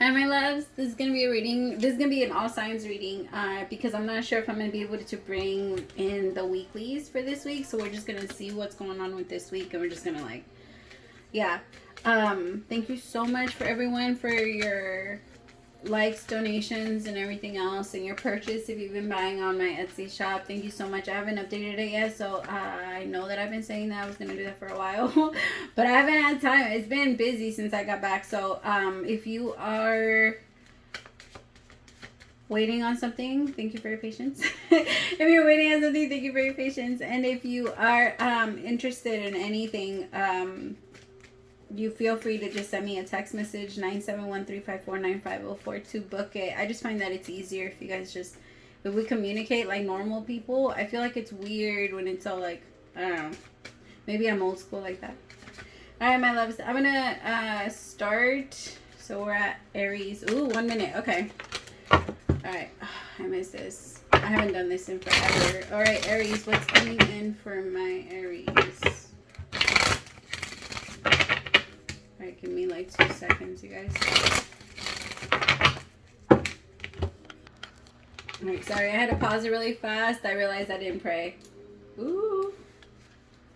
Hi, my loves. This is going to be a reading. This is going to be an all signs reading because I'm not sure if I'm going to be able to bring in the weeklies for this week. So we're just going to see what's going on with this week. And we're just going to yeah. Thank you so much for everyone for your likes, donations, and everything else, and your purchase if you've been buying on my Etsy shop. Thank you so much. I haven't updated it yet, so I know that I've been saying that I was going to do that for a while, but I haven't had time. It's been busy since I got back, so if you are waiting on something, thank you for your patience. If you're waiting on something, thank you for your patience. And if you are interested in anything, you feel free to just send me a text message, 971-354-9504 to book it. I just find that it's easier if you guys just, if we communicate like normal people. I feel like it's weird when it's all like, I don't know. Maybe I'm old school like that. All right, my loves. I'm going to start. So we're at Aries. Ooh, 1 minute. Okay. All right. I miss this. I haven't done this in forever. All right, Aries. What's coming in for my Aries? Alright, give me like 2 seconds, you guys. Alright, sorry, I had to pause it really fast. I realized I didn't pray. Ooh.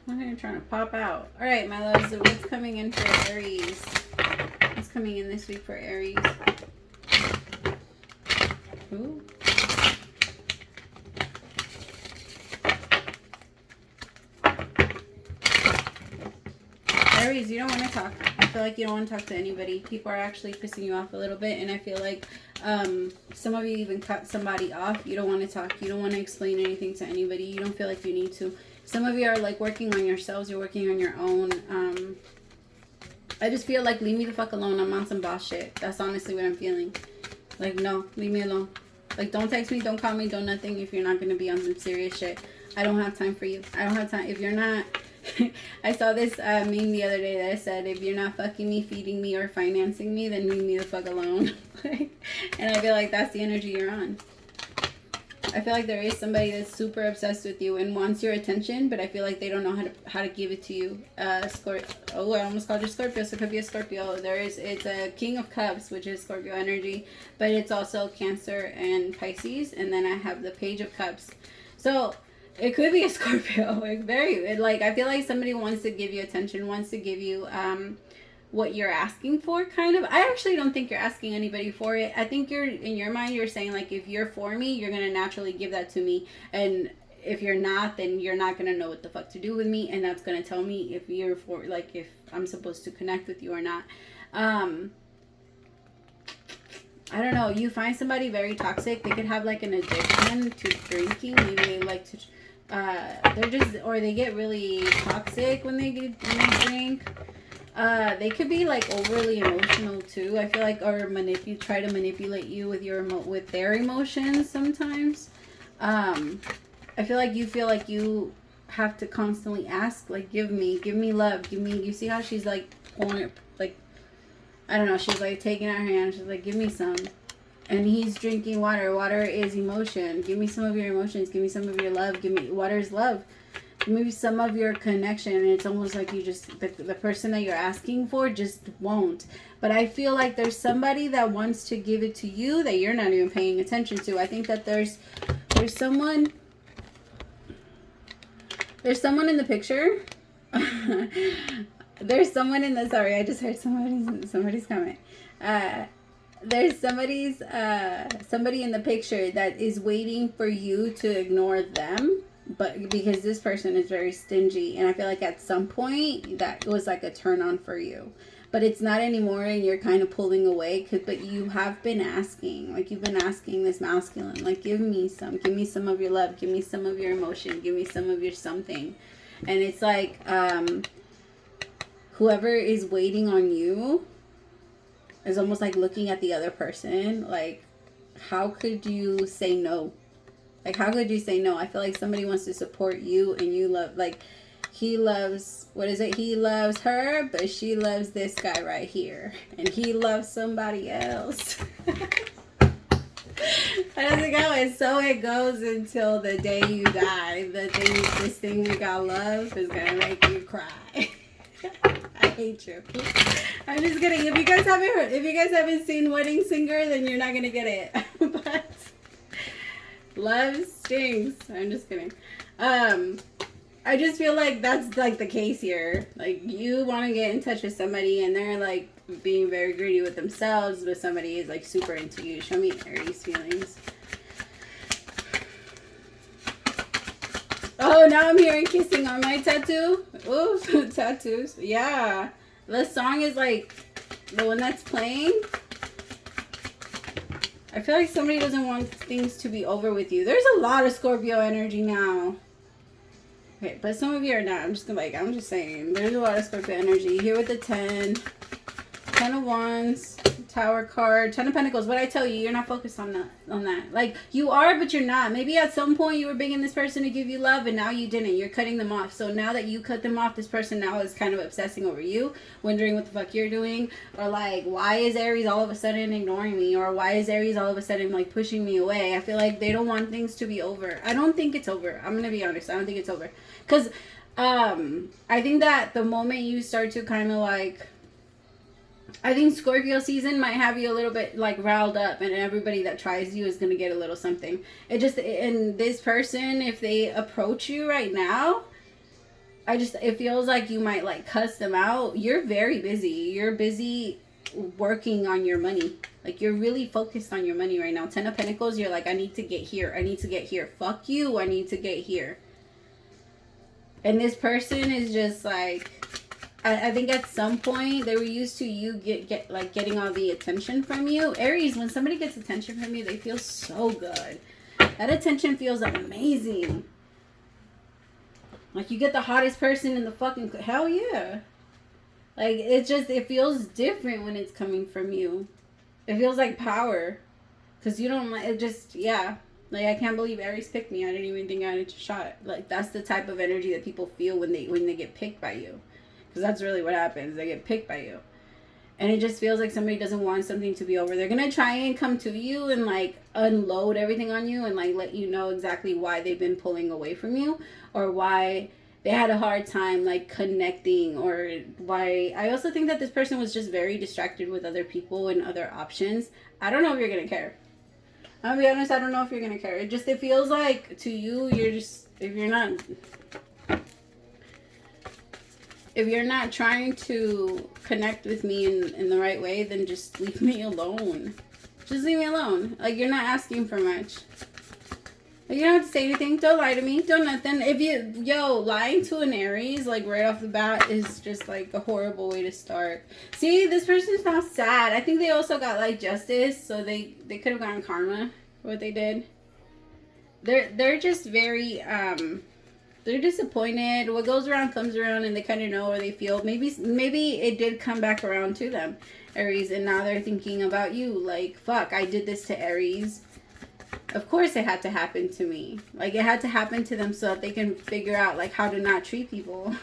I'm gonna try to pop out. Alright, my loves, so what's coming in for Aries? What's coming in this week for Aries? Ooh. Aries, you don't want to talk. I feel like you don't want to talk to anybody. People are actually pissing you off a little bit, and I feel like some of you even cut somebody off. You don't want to talk. You don't want to explain anything to anybody. You don't feel like you need to. Some of you are like working on yourselves. You're working on your own. I just feel like leave me the fuck alone. I'm on some boss shit. That's honestly what I'm feeling. Like, no, leave me alone. Like, don't text me, don't call me, don't nothing if you're not going to be on some serious shit. I don't have time for you. I don't have time. If you're not... I saw this meme the other day that said, if you're not fucking me, feeding me, or financing me, then leave me the fuck alone. And I feel like that's the energy you're on. I feel like there is somebody that's super obsessed with you and wants your attention, but I feel like they don't know how to give it to you. Oh, I almost called you Scorpio, so it could be a Scorpio. It's a King of Cups, which is Scorpio energy, but it's also Cancer and Pisces, and then I have the Page of Cups. So it could be a Scorpio. Like I feel like somebody wants to give you attention, wants to give you what you're asking for, kind of. I actually don't think you're asking anybody for it. I think you're, in your mind, you're saying like, if you're for me, you're gonna naturally give that to me, and if you're not, then you're not gonna know what the fuck to do with me, and that's gonna tell me if you're for, like, if I'm supposed to connect with you or not. I don't know. You find somebody very toxic. They could have like an addiction to drinking. Maybe they like to they're just, or they get really toxic when they drink. They could be like overly emotional too. I feel like, or try to manipulate you with their emotions sometimes. I feel like you have to constantly ask, like, give me love, give me. You see how she's like pouring, like, I don't know, she's like taking out her hand, she's like, give me some. And he's drinking water. Water is emotion. Give me some of your emotions. Give me some of your love. Water is love. Give me some of your connection. And it's almost like you just, the person that you're asking for just won't. But I feel like there's somebody that wants to give it to you that you're not even paying attention to. I think that there's someone in the picture. There's someone in the, sorry, I just heard somebody's comment. There's somebody in the picture that is waiting for you to ignore them, but because this person is very stingy, and I feel like at some point that was like a turn on for you, but it's not anymore, and you're kind of pulling away. But you have been asking, like, you've been asking this masculine, like, give me some of your love, give me some of your emotion, give me some of your something. And it's like whoever is waiting on you is almost like looking at the other person like, how could you say no? Like, how could you say no? I feel like somebody wants to support you, and you love, like, he loves, what is it? He loves her, but she loves this guy right here. And he loves somebody else. How does it go? And so it goes until the day you die. This thing we got love is going to make you cry. hate you. I'm just kidding. If you guys haven't seen Wedding Singer, then you're not gonna get it. But love stinks. I'm just kidding. I just feel like that's like the case here. Like, you want to get in touch with somebody and they're like being very greedy with themselves, but somebody is like super into you. Show me Aries feelings. Oh, now I'm hearing kissing on my tattoo. Ooh, tattoos. Yeah. The song is like the one that's playing. I feel like somebody doesn't want things to be over with you. There's a lot of Scorpio energy now. Okay, but some of you are not. I'm just saying. There's a lot of Scorpio energy. Here with the 10 of Wands, Tower card, 10 of Pentacles. What I tell you, you're not focused on that. Like, you are, but you're not. Maybe at some point you were begging this person to give you love, and now you didn't. You're cutting them off. So now that you cut them off, this person now is kind of obsessing over you, wondering what the fuck you're doing, or like, why is Aries all of a sudden ignoring me, or why is Aries all of a sudden like pushing me away? I feel like they don't want things to be over. I don't think it's over. I'm gonna be honest. I don't think it's over. Because I think that the moment you start to kind of like, I think Scorpio season might have you a little bit like riled up, and everybody that tries you is going to get a little something. And this person, if they approach you right now, it feels like you might like cuss them out. You're very busy. You're busy working on your money. Like, you're really focused on your money right now. 10 of Pentacles, you're like, I need to get here. I need to get here. Fuck you. I need to get here. And this person is just like, I think at some point they were used to you getting all the attention from you. Aries, when somebody gets attention from you, they feel so good. That attention feels amazing. Like, you get the hottest person in the fucking, hell yeah. Like, it feels different when it's coming from you. It feels like power. Because you don't, it just, yeah. Like, I can't believe Aries picked me. I didn't even think I had a shot. Like, that's the type of energy that people feel when they get picked by you. Because that's really what happens. They get picked by you. And it just feels like somebody doesn't want something to be over. They're going to try and come to you and, like, unload everything on you and, like, let you know exactly why they've been pulling away from you. Or why they had a hard time, like, connecting. Or why... I also think that this person was just very distracted with other people and other options. I don't know if you're going to care. I'll be honest, I don't know if you're going to care. It feels like to you, you're just, if you're not trying to connect with me in the right way, then just leave me alone. Just leave me alone. Like, you're not asking for much. Like, you don't have to say anything. Don't lie to me. Don't nothing. Lying to an Aries, like, right off the bat is just, like, a horrible way to start. See, this person's now sad. I think they also got, like, justice, so they could have gotten karma for what they did. They're just very, they're disappointed. What goes around comes around, and they kind of know where they feel. Maybe it did come back around to them, Aries, and now they're thinking about you. Like, fuck, I did this to Aries. Of course it had to happen to me. Like, it had to happen to them so that they can figure out, like, how to not treat people.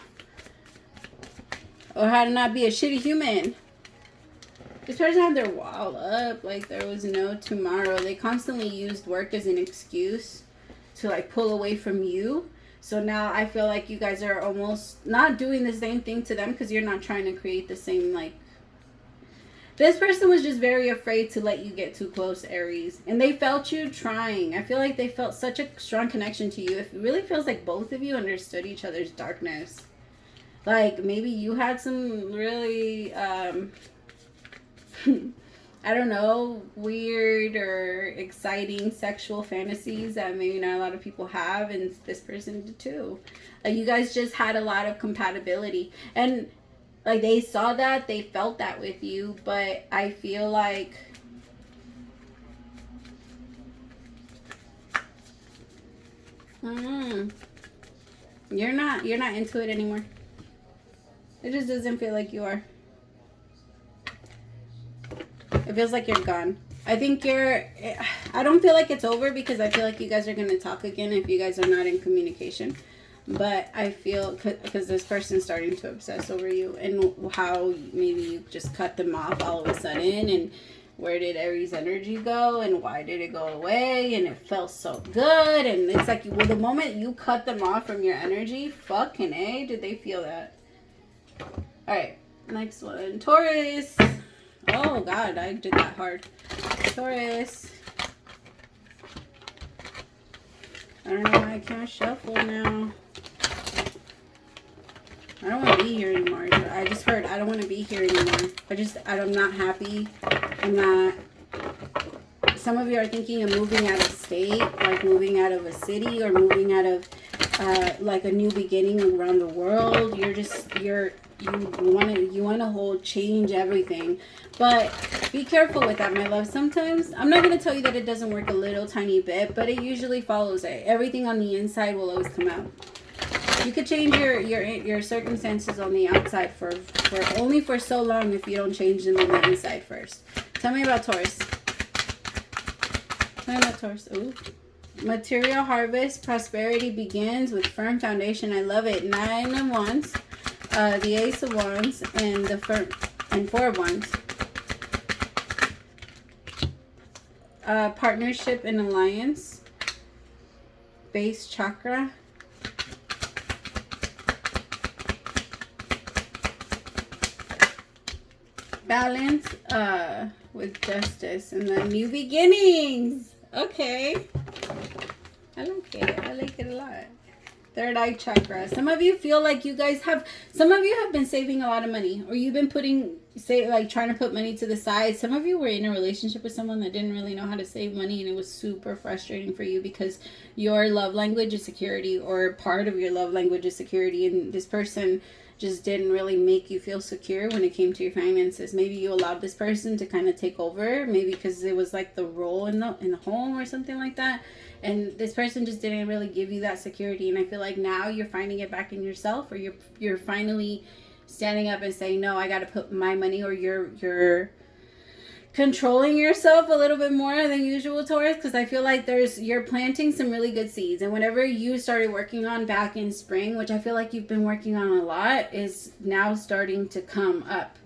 Or how to not be a shitty human. This person had their wall up. Like, there was no tomorrow. They constantly used work as an excuse to, like, pull away from you. So now I feel like you guys are almost not doing the same thing to them because you're not trying to create the same, like... This person was just very afraid to let you get too close, Aries. And they felt you trying. I feel like they felt such a strong connection to you. It really feels like both of you understood each other's darkness. Like, maybe you had some really, I don't know, weird or exciting sexual fantasies that maybe not a lot of people have. And this person did too. Like, you guys just had a lot of compatibility. And... like, they saw that, they felt that with you, but I feel like you're not into it anymore. It just doesn't feel like you are. It feels like you're gone. I don't feel like it's over because I feel like you guys are going to talk again if you guys are not in communication. But I feel, because this person's starting to obsess over you and how maybe you just cut them off all of a sudden, and where did Aries energy go and why did it go away, and it felt so good, and it's like, well, the moment you cut them off from your energy, fucking A, did they feel that. Alright, Next one, Taurus. Oh God, I did that hard. Taurus. I don't know why I can't shuffle now. I don't want to be here anymore. I just heard I don't want to be here anymore. I'm not happy. I'm not. Some of you are thinking of moving out of state, like moving out of a city or moving out of like a new beginning around the world. You want to change everything. But be careful with that, my love. Sometimes, I'm not going to tell you that it doesn't work a little tiny bit, but it usually follows it. Everything on the inside will always come out. You could change your circumstances on the outside for only for so long if you don't change them on the inside first. Tell me about Taurus. Tell me about Taurus. Ooh. Material harvest, prosperity begins with firm foundation. I love it. 9 of Wands, the Ace of Wands, and the 4 of Wands. Partnership and alliance, base chakra. Balance with justice, and then new beginnings. Okay. I like it. I like it a lot. Third eye chakra. Some of you feel like some of you have been saving a lot of money, or you've been trying to put money to the side. Some of you were in a relationship with someone that didn't really know how to save money, and it was super frustrating for you because your love language is security, or part of your love language is security, and this person just didn't really make you feel secure when it came to your finances. Maybe you allowed this person to kind of take over, maybe because it was like the role in the home or something like that. And this person just didn't really give you that security. And I feel like now you're finding it back in yourself, or you're finally standing up and saying, no, I got to put my money, or you're controlling yourself a little bit more than usual, Taurus, because I feel like you're planting some really good seeds. And whatever you started working on back in spring, which I feel like you've been working on a lot, is now starting to come up.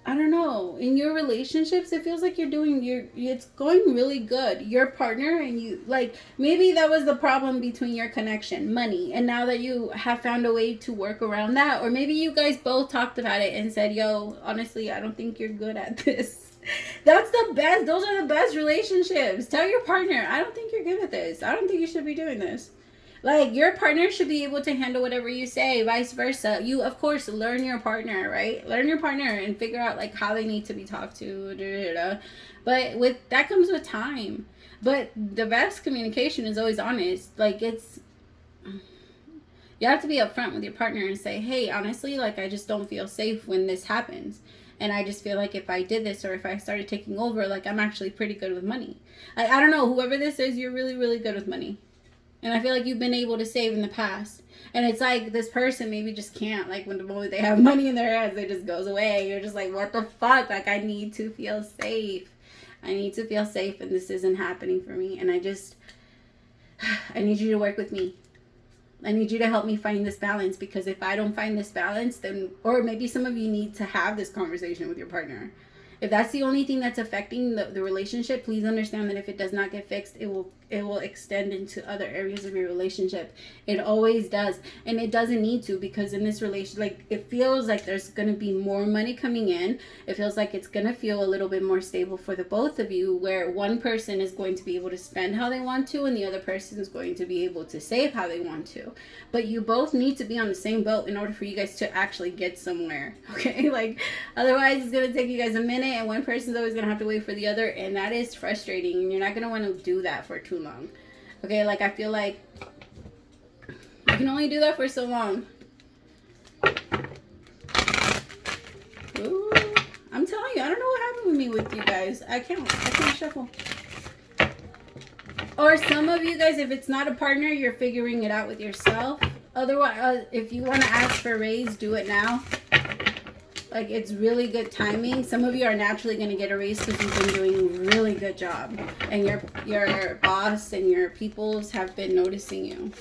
I don't know, in your relationships, it feels like it's going really good. Your partner and you, like, maybe that was the problem between your connection, money. And now that you have found a way to work around that, or maybe you guys both talked about it and said, yo, honestly, I don't think you're good at this. That's the best. Those are the best relationships. Tell your partner, I don't think you're good at this. I don't think you should be doing this. Like, your partner should be able to handle whatever you say, vice versa. You, of course, learn your partner, right? Learn your partner and figure out, like, how they need to be talked to. But that comes with time. But the best communication is always honest. Like, you have to be upfront with your partner and say, hey, honestly, like, I just don't feel safe when this happens. And I just feel like if I did this, or if I started taking over, like, I'm actually pretty good with money. I don't know, whoever this is, you're really, really good with money. And I feel like you've been able to save in the past. And it's like this person maybe just can't. Like, when the moment they have money in their hands, it just goes away. You're just like, what the fuck? Like, I need to feel safe. I need to feel safe, and this isn't happening for me. And I need you to work with me. I need you to help me find this balance, because if I don't find this balance, then, or maybe some of you need to have this conversation with your partner. If that's the only thing that's affecting the relationship, please understand that if it does not get fixed, it will extend into other areas of your relationship. It always does. And it doesn't need to, because in this relation, like, it feels like there's going to be more money coming in. It feels like it's going to feel a little bit more stable for the both of you, where one person is going to be able to spend how they want to, and the other person is going to be able to save how they want to. But you both need to be on the same boat in order for you guys to actually get somewhere. Okay? Like, otherwise it's going to take you guys a minute, and one person's always going to have to wait for the other, and that is frustrating, and you're not going to want to do that for too long. Okay, like, I feel like you can only do that for so long. Ooh, I'm telling you, I don't know what happened with me with you guys. I can't shuffle. Or some of you guys, if it's not a partner, you're figuring it out with yourself. Otherwise, if you want to ask for a raise, do it now. Like, it's really good timing. Some of you are naturally going to get a raise because you've been doing a really good job. And your boss and your peoples have been noticing you.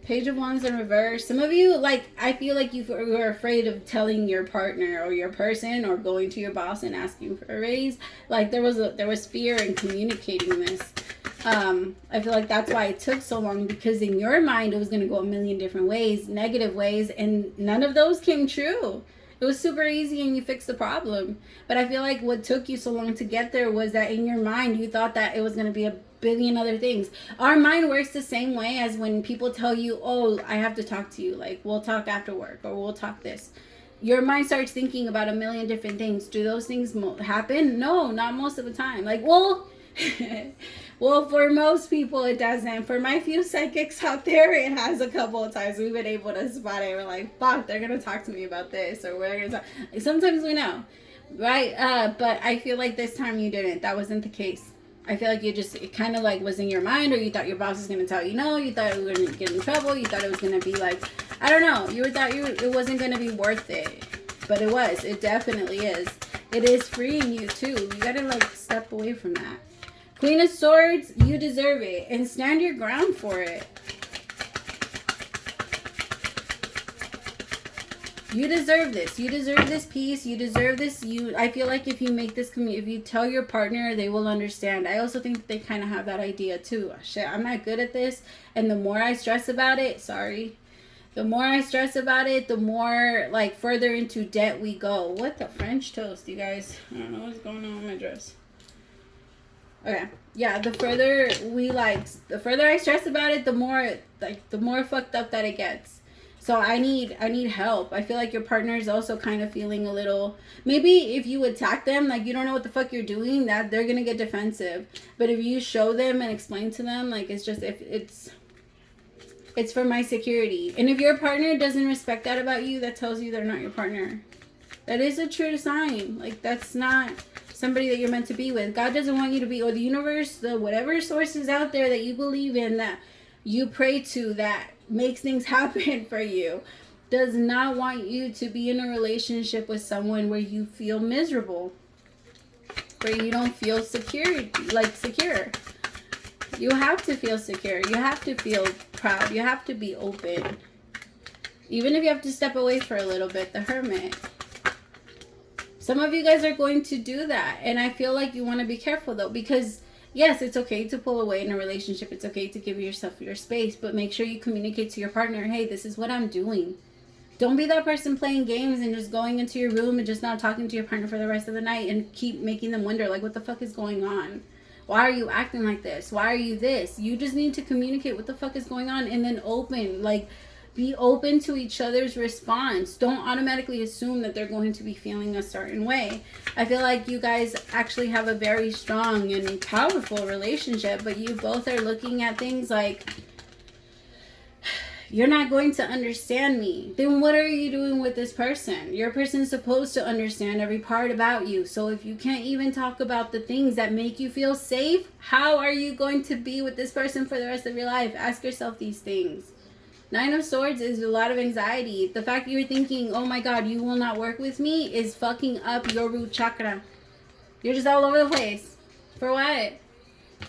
Page of Wands in reverse. Some of you, like, I feel like you were afraid of telling your partner or your person, or going to your boss and asking for a raise. Like, there was fear in communicating this. I feel like that's why it took so long, because in your mind it was going to go a million different ways, negative ways, and none of those came true. It was super easy and you fixed the problem. But I feel like what took you so long to get there was that in your mind you thought that it was going to be a billion other things. Our mind works the same way as when people tell you, oh, I have to talk to you, like we'll talk after work, or we'll talk this. Your mind starts thinking about a million different things. Do those things happen? No, not most of the time. Like, well, well, for most people it doesn't. For my few psychics out there, it has a couple of times we've been able to spot it. We're like, fuck, they're gonna talk to me about this, or we're gonna talk. Like, sometimes we know, right? But I feel like this time you didn't. That wasn't the case. I feel like it kind of like was in your mind, or you thought your boss was gonna tell you no. You thought you were gonna get in trouble. You thought it was gonna be like, I don't know. You thought it wasn't gonna be worth it, but it was. It definitely is. It is freeing you too. You gotta like step away from that. Queen of Swords, you deserve it, and stand your ground for it. You deserve this. You deserve this peace. You deserve this. I feel like if you make this if you tell your partner, they will understand. I also think that they kind of have that idea too. Shit, I'm not good at this, and the more I stress about it, the more I stress about it, the more like further into debt we go. What the French toast, you guys? I don't know what's going on with my dress. Okay, yeah, the further I stress about it, the more fucked up that it gets. So I need help. I feel like your partner is also kind of feeling a little, maybe if you attack them, like you don't know what the fuck you're doing, that they're gonna get defensive. But if you show them and explain to them, like it's just, if it's for my security. And if your partner doesn't respect that about you, that tells you they're not your partner. That is a true sign. Like, that's not somebody that you're meant to be with. God doesn't want you to be, or the universe, the whatever sources out there that you believe in, that you pray to, that makes things happen for you, does not want you to be in a relationship with someone where you feel miserable, where you don't feel secure. You have to feel secure. You have to feel proud. You have to be open. Even if you have to step away for a little bit, the Hermit. Some of you guys are going to do that. And I feel like you want to be careful though, because yes, it's okay to pull away in a relationship. It's okay to give yourself your space, but make sure you communicate to your partner, hey, this is what I'm doing. Don't be that person playing games and just going into your room and just not talking to your partner for the rest of the night and keep making them wonder, like, what the fuck is going on? Why are you acting like this? Why are you this? You just need to communicate what the fuck is going on, and then be open to each other's response. Don't automatically assume that they're going to be feeling a certain way. I feel like you guys actually have a very strong and powerful relationship, but you both are looking at things like, you're not going to understand me. Then what are you doing with this person? Your person's supposed to understand every part about you. So if you can't even talk about the things that make you feel safe, how are you going to be with this person for the rest of your life? Ask yourself these things. Nine of Swords is a lot of anxiety. The fact that you're thinking, oh my God, you will not work with me, is fucking up your root chakra. You're just all over the place. For what?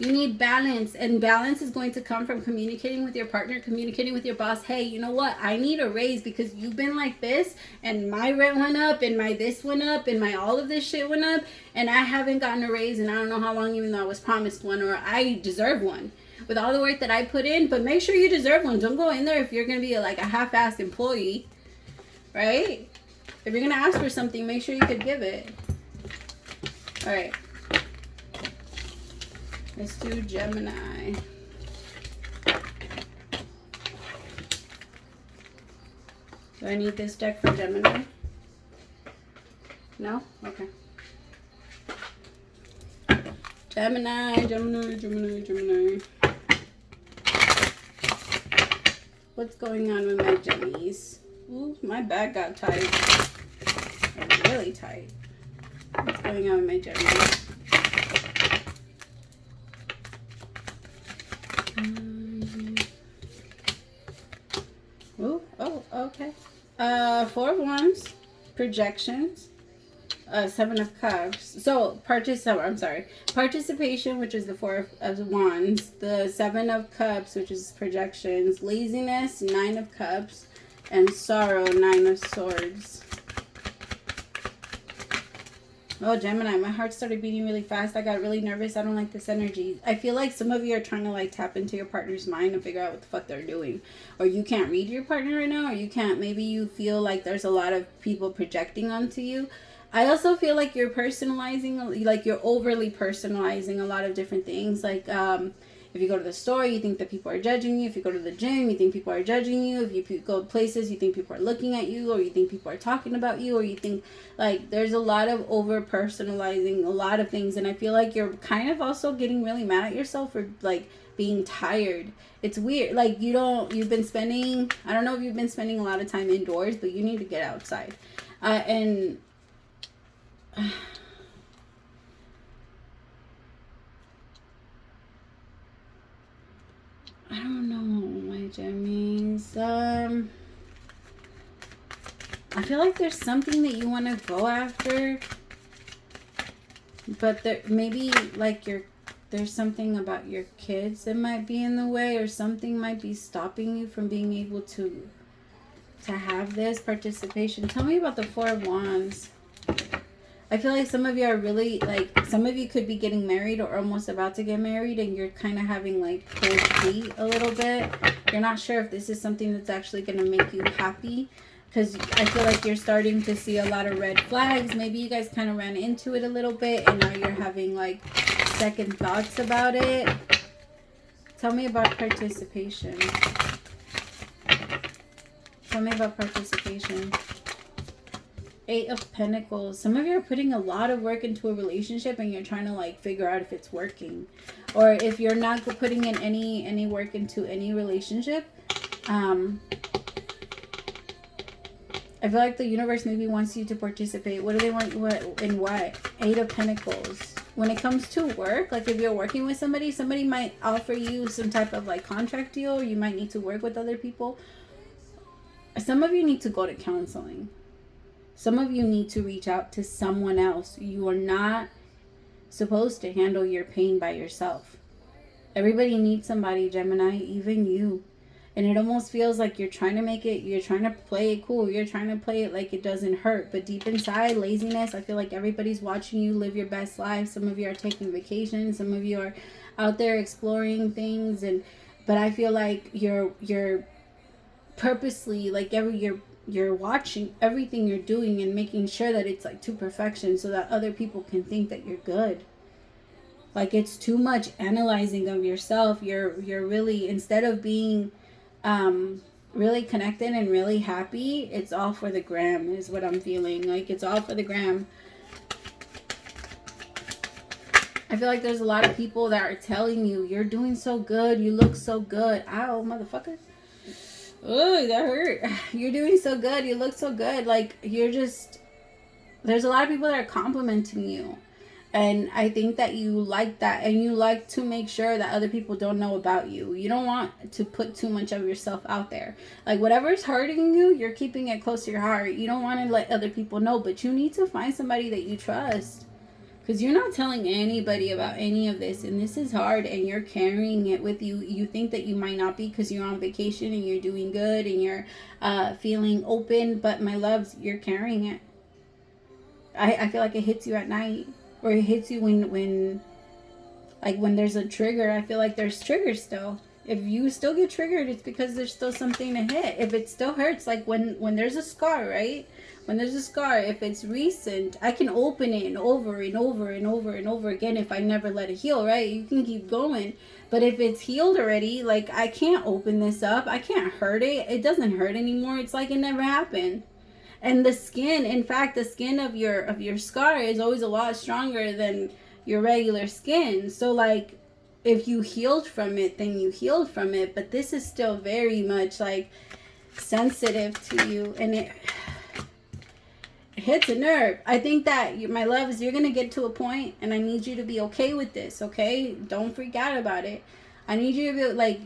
You need balance, and balance is going to come from communicating with your partner, communicating with your boss. Hey, you know what? I need a raise because you've been like this, and my rent went up, and my this went up, and my all of this shit went up, and I haven't gotten a raise, and I don't know how long, even though I was promised one, or I deserve one with all the work that I put in. But make sure you deserve one. Don't go in there if you're going to be like a half-assed employee, right? If you're going to ask for something, make sure you could give it. All right. Let's do Gemini. Do I need this deck for Gemini? No? Okay. Gemini. What's going on with my Gemmies? Ooh, my bag got tight. Really tight. What's going on with my Gemmies? Okay. Four of Wands, projections, Seven of Cups. So participation, which is the Four of Wands, the Seven of Cups, which is projections, laziness, Nine of Cups, and sorrow, Nine of Swords. Oh, Gemini, my heart started beating really fast. I got really nervous. I don't like this energy. I feel like some of you are trying to like tap into your partner's mind and figure out what the fuck they're doing. Or you can't read your partner right now, or you can't, maybe you feel like there's a lot of people projecting onto you. I also feel like you're personalizing, like you're overly personalizing a lot of different things. Like, if you go to the store, you think that people are judging you. If you go to the gym, you think people are judging you. If you go places, you think people are looking at you, or you think people are talking about you, or you think, like, there's a lot of over personalizing a lot of things. And I feel like you're kind of also getting really mad at yourself for like being tired. It's weird. Like, you've been spending, I don't know if you've been spending a lot of time indoors, but you need to get outside. And I don't know, my Gemmies. I feel like there's something that you want to go after, but there maybe like there's something about your kids that might be in the way, or something might be stopping you from being able to have this participation. Tell me about the Four of Wands. I feel like some of you are really, like, some of you could be getting married or almost about to get married, and you're kind of having, like, cold feet a little bit. You're not sure if this is something that's actually going to make you happy, because I feel like you're starting to see a lot of red flags. Maybe you guys kind of ran into it a little bit, and now you're having, like, second thoughts about it. Tell me about participation. Tell me about participation. Eight of Pentacles. Some of you are putting a lot of work into a relationship, and you're trying to like figure out if it's working, or if you're not putting in any work into any relationship. I feel like the universe maybe wants you to participate. What do they want? What? Eight of Pentacles. When it comes to work, like if you're working with somebody might offer you some type of like contract deal, or you might need to work with other people. Some of you need to go to counseling. Some of you need to reach out to someone else. You are not supposed to handle your pain by yourself. Everybody needs somebody, Gemini, even you. And it almost feels like you're trying to make it, you're trying to play it cool. You're trying to play it like it doesn't hurt. But deep inside, laziness, I feel like everybody's watching you live your best life. Some of you are taking vacations. Some of you are out there exploring things. But I feel like you're purposely, like you're watching everything you're doing and making sure that it's like to perfection, so that other people can think that you're good. Like, it's too much analyzing of yourself. You're really, instead of being really connected and really happy, it's all for the gram is what I'm feeling. Like, it's all for the gram. I feel like there's a lot of people that are telling you, you're doing so good, you look so good. Ow, motherfucker. Oh, that hurt. You're doing so good. You look so good. Like, you're just... There's a lot of people that are complimenting you. And I think that you like that. And you like to make sure that other people don't know about you. You don't want to put too much of yourself out there. Like, whatever's hurting you, you're keeping it close to your heart. You don't want to let other people know. But you need to find somebody that you trust. Because you're not telling anybody about any of this. And this is hard. And you're carrying it with you. You think that you might not be because you're on vacation and you're doing good. And you're feeling open. But my loves, you're carrying it. I feel like it hits you at night. Or it hits you when there's a trigger. I feel like there's triggers still. If you still get triggered, it's because there's still something to hit. If it still hurts, like when there's a scar, right? When there's a scar, if it's recent, I can open it and over and over and over and over again if I never let it heal, right? You can keep going. But if it's healed already, like, I can't open this up. I can't hurt it. It doesn't hurt anymore. It's like it never happened. And the skin, in fact, the skin of your scar is always a lot stronger than your regular skin. So, like, if you healed from it, then you healed from it. But this is still very much, like, sensitive to you. And it hits a nerve. I think that, my loves, you're going to get to a point, and I need you to be okay with this, okay? Don't freak out about it. I need you to be, like...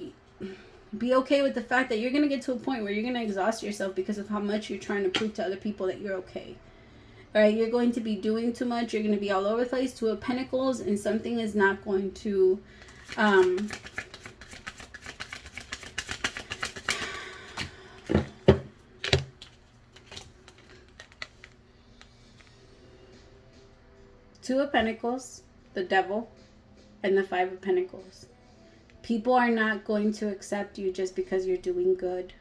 Be okay with the fact that you're going to get to a point where you're going to exhaust yourself because of how much you're trying to prove to other people that you're okay. All right, you're going to be doing too much. You're going to be all over the place. Two of Pentacles, and something is not going to... Two of Pentacles, the Devil, and the Five of Pentacles. People are not going to accept you just because you're doing good.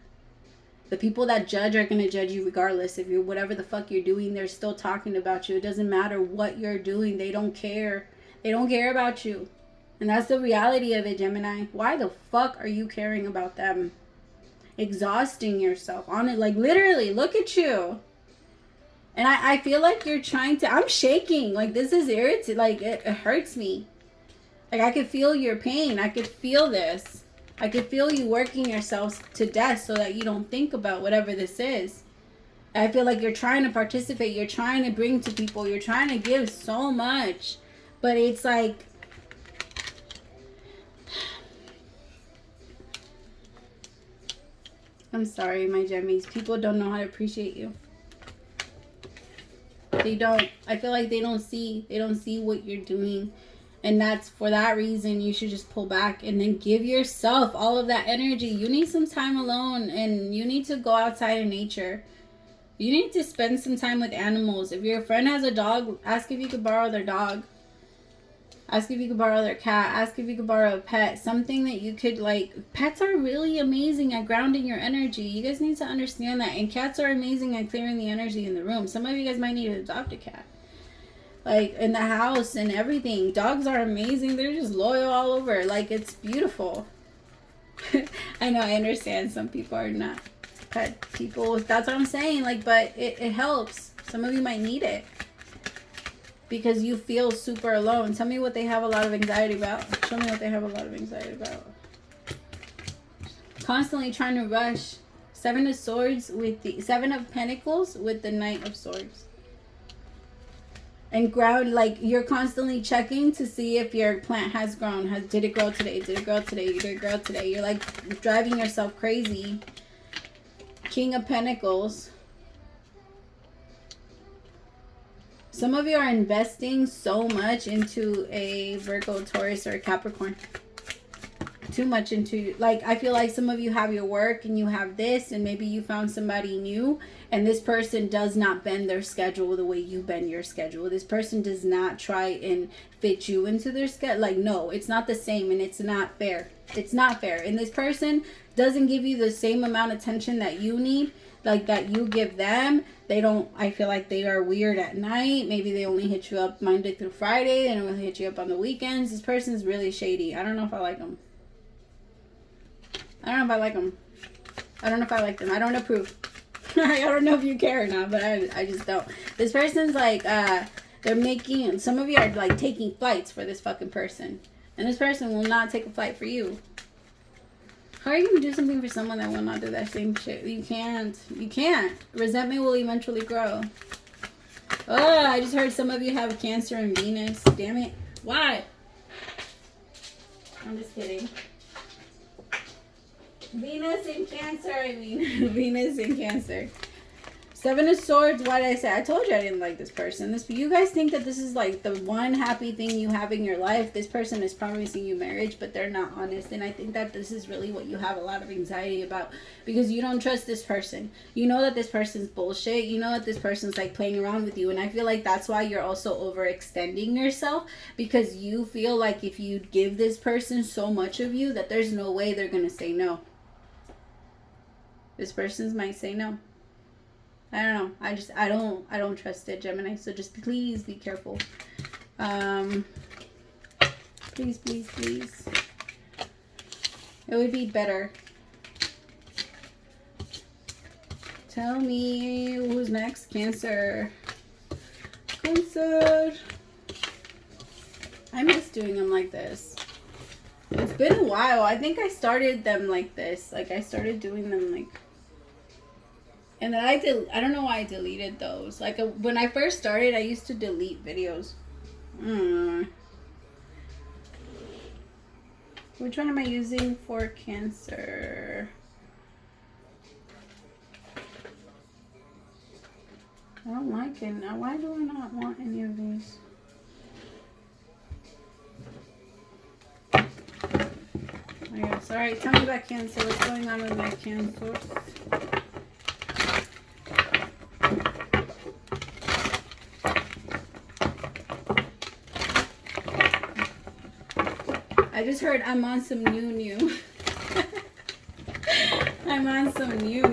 The people that judge are going to judge you regardless. If you're whatever the fuck you're doing, they're still talking about you. It doesn't matter what you're doing. They don't care. They don't care about you. And that's the reality of it, Gemini. Why the fuck are you caring about them? Exhausting yourself on it. Like, literally, look at you. And I feel like you're trying to... I'm shaking. Like, this is irritating. Like, it hurts me. Like, I could feel your pain. I could feel this. I could feel you working yourselves to death so that you don't think about whatever this is. I feel like you're trying to participate. You're trying to bring to people. You're trying to give so much. But it's like... I'm sorry, my Gemmies. People don't know how to appreciate you. They don't. I feel like they don't see what you're doing. And that's for that reason you should just pull back and then give yourself all of that energy. You need some time alone, and you need to go outside in nature. You need to spend some time with animals. If your friend has a dog, ask if you could borrow their dog. Ask if you could borrow their cat. Ask if you could borrow a pet. Something that you could, like... Pets are really amazing at grounding your energy. You guys need to understand that. And cats are amazing at clearing the energy in the room. Some of you guys might need to adopt a cat. Like, in the house and everything. Dogs are amazing. They're just loyal all over. Like, it's beautiful. I know, I understand some people are not pet people. That's what I'm saying. Like, but it helps. Some of you might need it. Because you feel super alone. Tell me what they have a lot of anxiety about. Show me what they have a lot of anxiety about. Constantly trying to rush. Seven of Swords with the... Seven of Pentacles with the Knight of Swords. And ground, like, you're constantly checking to see if your plant has grown. Did it grow today? Did it grow today? Did it grow today? You're, like, driving yourself crazy. King of Pentacles. Some of you are investing so much into a Virgo, Taurus, or a Capricorn. Too much into, like, I feel like some of you have your work and you have this, and maybe you found somebody new, and this person does not bend their schedule the way you bend your schedule. This person does not try and fit you into their schedule. Like, no, it's not the same, and it's not fair. It's not fair. And this person doesn't give you the same amount of attention that you need, like that you give them. They don't, I feel like they are weird at night. Maybe they only hit you up Monday through Friday. They don't really hit you up on the weekends. This person is really shady. I don't know if I like them. I don't know if I like them. I don't know if I like them. I don't approve. I don't know if you care or not, but I just don't. This person's like, they're making, some of you are like taking flights for this fucking person. And this person will not take a flight for you. How are you going to do something for someone that will not do that same shit? You can't. You can't. Resentment will eventually grow. Oh, I just heard some of you have Cancer and Venus. Damn it. Why? I'm just kidding. Venus in Cancer, I mean. Venus in Cancer. Seven of Swords. Why did I say? I told you I didn't like this person. You guys think that this is like the one happy thing you have in your life. This person is promising you marriage, but they're not honest. And I think that this is really what you have a lot of anxiety about, because you don't trust this person. You know that this person's bullshit. You know that this person's like playing around with you. And I feel like that's why you're also overextending yourself, because you feel like if you give this person so much of you that there's no way they're going to say no. This person might say no. I don't know. I don't trust it, Gemini. So just please be careful. Please, please, please. It would be better. Tell me who's next. Cancer. Cancer. I miss doing them like this. It's been a while. I think I started them like this. Like I started doing them like... And then I don't know why I deleted those. Like when I first started, I used to delete videos. Which one am I using for Cancer? I don't like it. Now, why do I not want any of these? Yes. All right, tell me about Cancer. What's going on with my Cancer? I just heard I'm on some new. I'm on some new.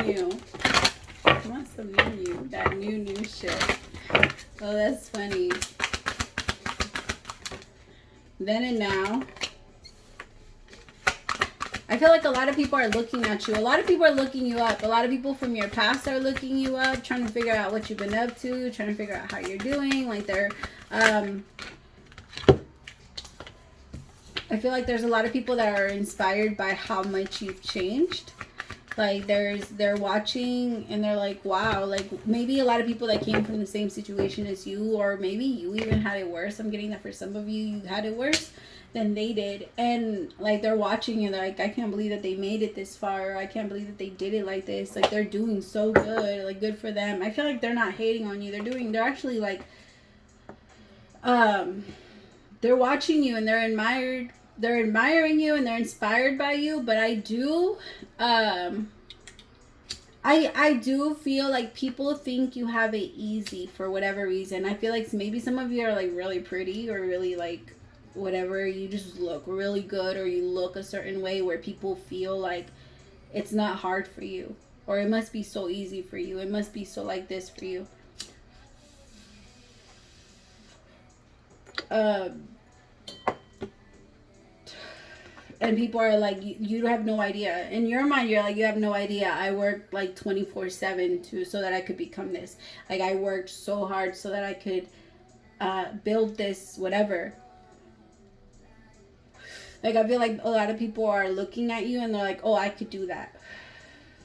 I'm on some new. That new shit. Oh, that's funny. Then and now. I feel like a lot of people are looking at you. A lot of people are looking you up. A lot of people from your past are looking you up, trying to figure out what you've been up to, trying to figure out how you're doing. Like they're, I feel like there's a lot of people that are inspired by how much you've changed. Like they're watching and they're like, wow, like maybe a lot of people that came from the same situation as you, or maybe you even had it worse. I'm getting that for some of you had it worse than they did, and like they're watching and they're like, I can't believe that they made it this far. I can't believe that they did it like this. Like they're doing so good. Like good for them. I feel like they're not hating on you. They're actually like they're watching you and they're admiring you and they're inspired by you. But I do I do feel like people think you have it easy for whatever reason. I feel like maybe some of you are like really pretty or really like whatever, you just look really good, or you look a certain way where people feel like it's not hard for you, or it must be so easy for you, it must be so like this for you. And people are like, you have no idea. In your mind, you're like, you have no idea. I worked like 24/7 so that I could become this. Like I worked so hard so that I could build this whatever. Like, I feel like a lot of people are looking at you and they're like, oh, I could do that.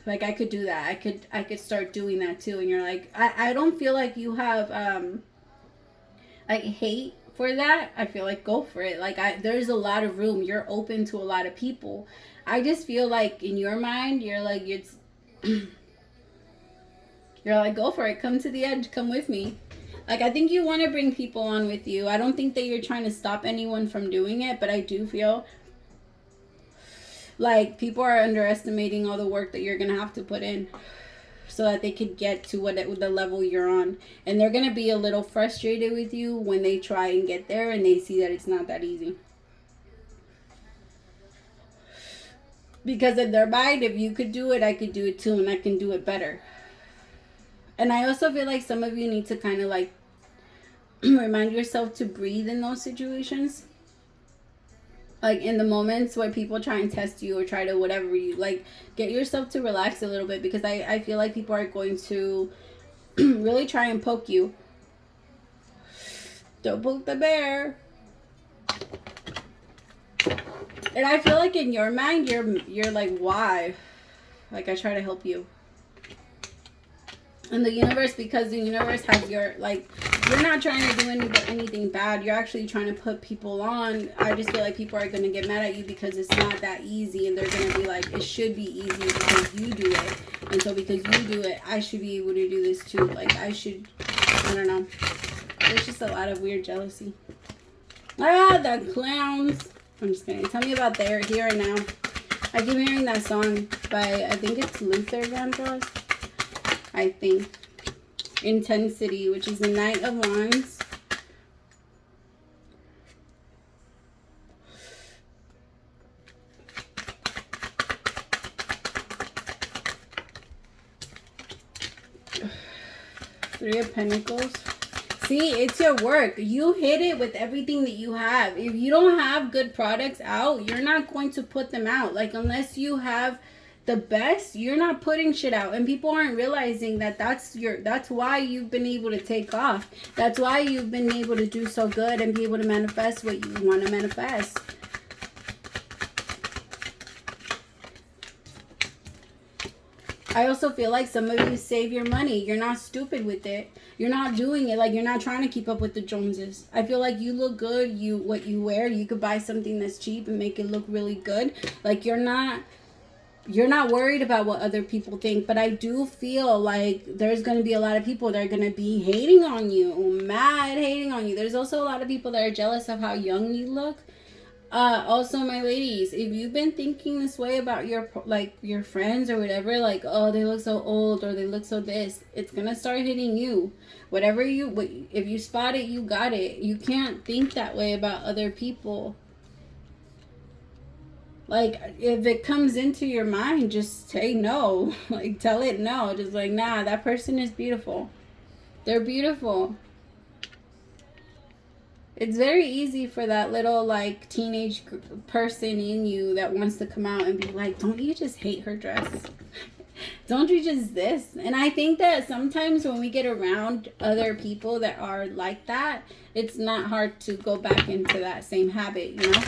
Like, I could do that. I could start doing that too. And you're like, I don't feel like you have, like, hate for that. I feel like go for it. Like, there's a lot of room. You're open to a lot of people. I just feel like in your mind, you're like, it's, you're like, go for it. Come to the edge. Come with me. Like, I think you want to bring people on with you. I don't think that you're trying to stop anyone from doing it, but I do feel like people are underestimating all the work that you're going to have to put in so that they could get to the level you're on. And they're going to be a little frustrated with you when they try and get there and they see that it's not that easy. Because in their mind, if you could do it, I could do it too, and I can do it better. And I also feel like some of you need to kind of like remind yourself to breathe in those situations. Like in the moments where people try and test you or try to whatever you like, get yourself to relax a little bit, because I feel like people are going to really try and poke you. Don't poke the bear. And I feel like in your mind, you're like, why? Like, I try to help you. And the universe, because the universe has your, like, you're not trying to do anything bad. You're actually trying to put people on. I just feel like people are going to get mad at you because it's not that easy. And they're going to be like, it should be easy because you do it. And so because you do it, I should be able to do this too. Like, I don't know. There's just a lot of weird jealousy. Ah, the clowns. I'm just kidding. Tell me about their Here and Now. I keep hearing that song by, I think it's Luther Vandross. I think. Intensity, which is the Knight of Wands. Three of Pentacles. See, it's your work. You hit it with everything that you have. If you don't have good products out, you're not going to put them out. Like, unless you have the best, you're not putting shit out. And people aren't realizing that that's why you've been able to take off. That's why you've been able to do so good and be able to manifest what you want to manifest. I also feel like some of you save your money. You're not stupid with it. You're not doing it. Like, you're not trying to keep up with the Joneses. I feel like you look good. What you wear, you could buy something that's cheap and make it look really good. Like, you're not worried about what other people think. But I do feel like there's going to be a lot of people that are going to be hating on you. Mad hating on you. There's also a lot of people that are jealous of how young you look. Also, my ladies, if you've been thinking this way about your friends or whatever, like, oh, they look so old or they look so this, it's gonna start hitting you. If you spot it, you got it. You can't think that way about other people. Like, if it comes into your mind, just say no. Like, tell it no. Just like, nah, that person is beautiful. They're beautiful. It's very easy for that little, like, teenage person in you that wants to come out and be like, don't you just hate her dress? Don't you just this? And I think that sometimes when we get around other people that are like that, it's not hard to go back into that same habit, you know?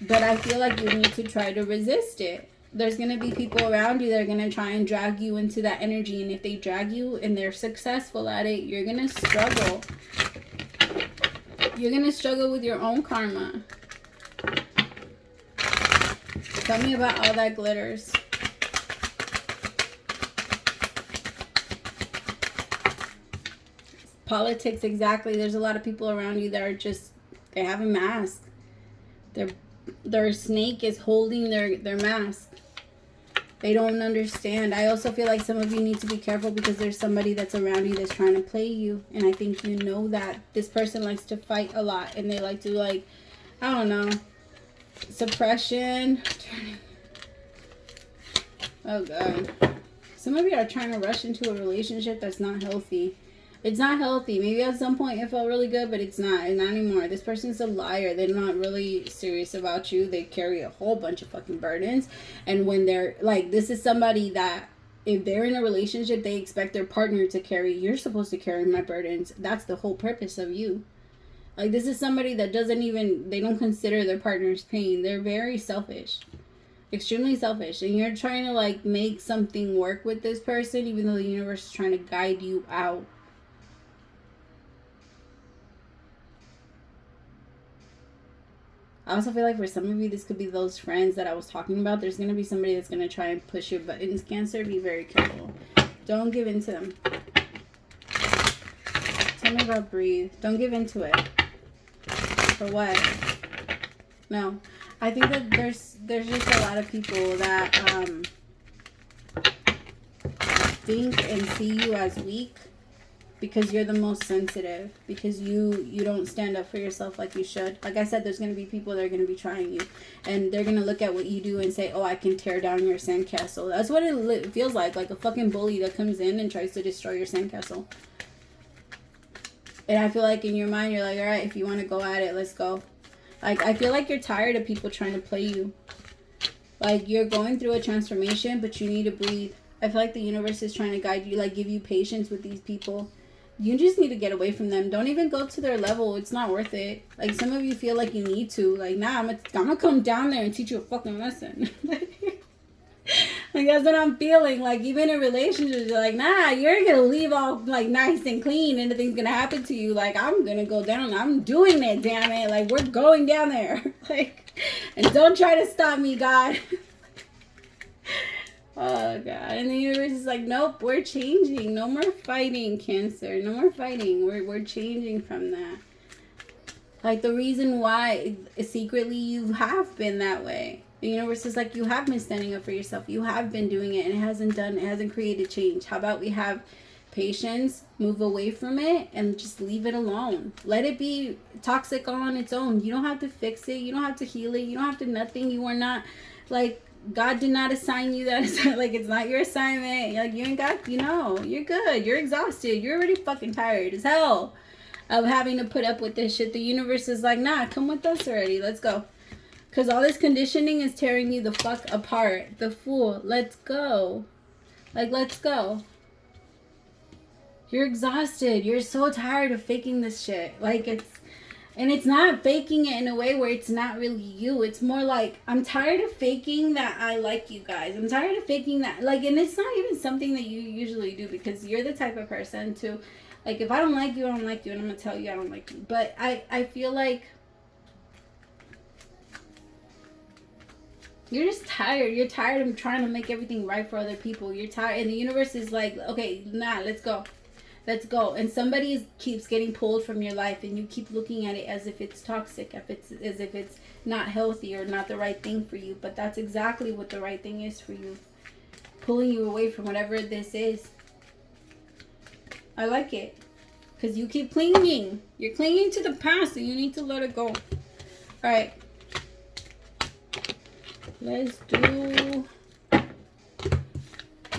But I feel like you need to try to resist it. There's going to be people around you that are going to try and drag you into that energy. And if they drag you and they're successful at it, you're going to struggle. You're going to struggle with your own karma. Tell me about all that glitters. Politics, exactly. There's a lot of people around you that are just, they have a mask. Their snake is holding their mask. They don't understand. I also feel like some of you need to be careful because there's somebody that's around you that's trying to play you. And I think you know that. This person likes to fight a lot. And they like to, like, I don't know, suppression. Oh, God. Some of you are trying to rush into a relationship that's not healthy. It's not healthy. Maybe at some point it felt really good, but it's not. Not anymore. This person's a liar. They're not really serious about you. They carry a whole bunch of fucking burdens. And when they're, like, this is somebody that, if they're in a relationship, they expect their partner to carry. You're supposed to carry my burdens. That's the whole purpose of you. Like, this is somebody that doesn't even, they don't consider their partner's pain. They're very selfish. Extremely selfish. And you're trying to, like, make something work with this person, even though the universe is trying to guide you out. I also feel like for some of you, this could be those friends that I was talking about. There's going to be somebody that's going to try and push your buttons, Cancer. Be very careful. Don't give in to them. Tell me about breathe. Don't give in to it. For what? No. I think that there's just a lot of people that think and see you as weak. Because you're the most sensitive. Because you don't stand up for yourself like you should. Like I said, there's going to be people that are going to be trying you. And they're going to look at what you do and say, oh, I can tear down your sandcastle. That's what it feels like. Like a fucking bully that comes in and tries to destroy your sandcastle. And I feel like in your mind, you're like, all right, if you want to go at it, let's go. Like, I feel like you're tired of people trying to play you. Like, you're going through a transformation, but you need to breathe. I feel like the universe is trying to guide you, like, give you patience with these people. You just need to get away from them. Don't even go to their level. It's not worth it. Like, some of you feel like you need to. Like, nah, I'm gonna come down there and teach you a fucking lesson. Like, that's what I'm feeling. Like, even in relationships, you're like, nah, you're gonna leave all, like, nice and clean and nothing's gonna happen to you. Like, I'm gonna go down. I'm doing it, damn it. Like, we're going down there. Like, and don't try to stop me, God. Oh, God. And the universe is like, nope, we're changing. No more fighting, Cancer. No more fighting. We're changing from that. Like, the reason why secretly you have been that way. The universe is like, you have been standing up for yourself. You have been doing it, and it hasn't created change. How about we have patience, move away from it, and just leave it alone. Let it be toxic on its own. You don't have to fix it. You don't have to heal it. You don't have to nothing. You are not, like, God did not assign you that. Like, it's not your assignment. Like, you ain't got, you're good. You're exhausted. You're already fucking tired as hell of having to put up with this shit. The universe is like, nah, come with us already. Let's go. Because all this conditioning is tearing you the fuck apart. The Fool. Let's go. Like, let's go. You're exhausted. You're so tired of faking this shit. Like, and it's not faking it in a way where it's not really you. It's more like, I'm tired of faking that I like you guys. I'm tired of faking that. Like, and it's not even something that you usually do, because you're the type of person to, like, if I don't like you, I don't like you. And I'm going to tell you I don't like you. But I feel like you're just tired. You're tired of trying to make everything right for other people. You're tired. And the universe is like, okay, nah, let's go. Let's go. And somebody keeps getting pulled from your life, and you keep looking at it as if it's toxic, as if it's not healthy or not the right thing for you. But that's exactly what the right thing is for you. Pulling you away from whatever this is. I like it. Because you keep clinging. You're clinging to the past, and you need to let it go. Alright. Let's do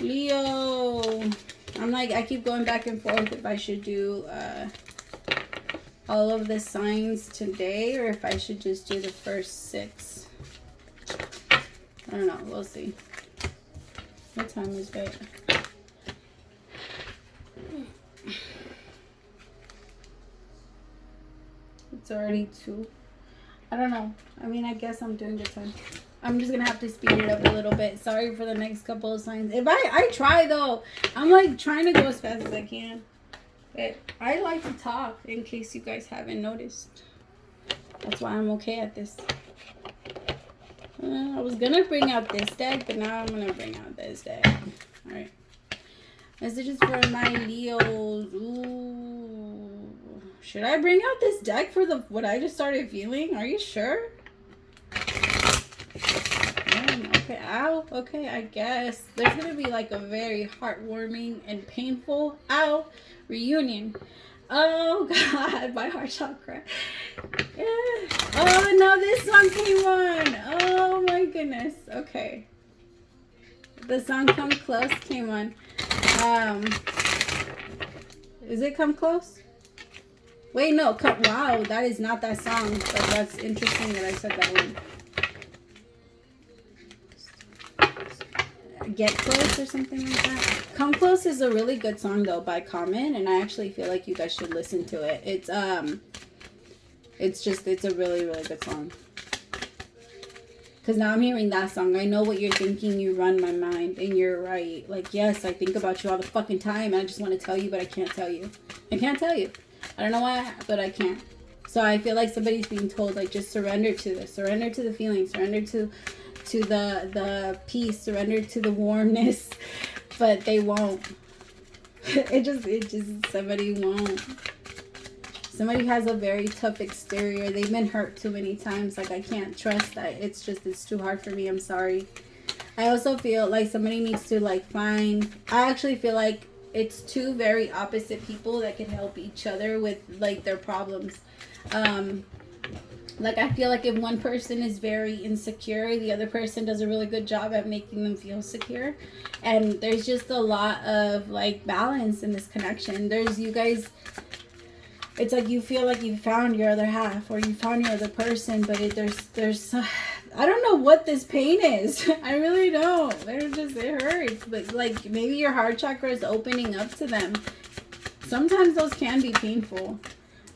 Leo. I'm like, I keep going back and forth if I should do all of the signs today or if I should just do the first 6. I don't know. We'll see. What time is it? It's already 2. I don't know. I mean, I guess I'm doing good time. I'm just gonna have to speed it up a little bit. Sorry for the next couple of signs. If I try though, I'm like trying to go as fast as I can. But I like to talk in case you guys haven't noticed. That's why I'm okay at this. I was gonna bring out this deck, but now I'm gonna bring out this deck. All right. Messages for my Leos. Ooh. Should I bring out this deck for what I just started feeling? Are you sure? Okay, ow. Okay, I guess. There's going to be like a very heartwarming and painful, reunion. Oh, God, my heart chakra. Yeah. Oh, no, this song came on. Oh, my goodness. Okay. The song Come Close came on. Is it Come Close? Wait, no. Wow, that is not that song. But that's interesting that I said that one. Get Close or something like that. Come Close is a really good song though by Common, and I actually feel like you guys should listen to it. It's a really, really good song. Because now I'm hearing that song. I know what you're thinking. You run my mind, and you're right. Like, yes, I think about you all the fucking time. I just want to tell you, but I can't tell you. I can't tell you. I don't know why, but I can't. So I feel like somebody's being told, like, just surrender to this. Surrender to the feelings. Surrender to the peace. Surrender to the warmness. But they won't. It just somebody won't. Somebody has a very tough exterior. They've been hurt too many times. Like, I can't trust that. It's too hard for me. I'm sorry. I also feel like somebody needs to, like, find... I actually feel like it's two very opposite people that can help each other with, like, their problems. Like, I feel like if one person is very insecure, the other person does a really good job at making them feel secure. And there's just a lot of, like, balance in this connection. There's you guys... It's like you feel like you found your other half or you found your other person, but there's I don't know what this pain is. I really don't. It hurts. But like maybe your heart chakra is opening up to them. Sometimes those can be painful.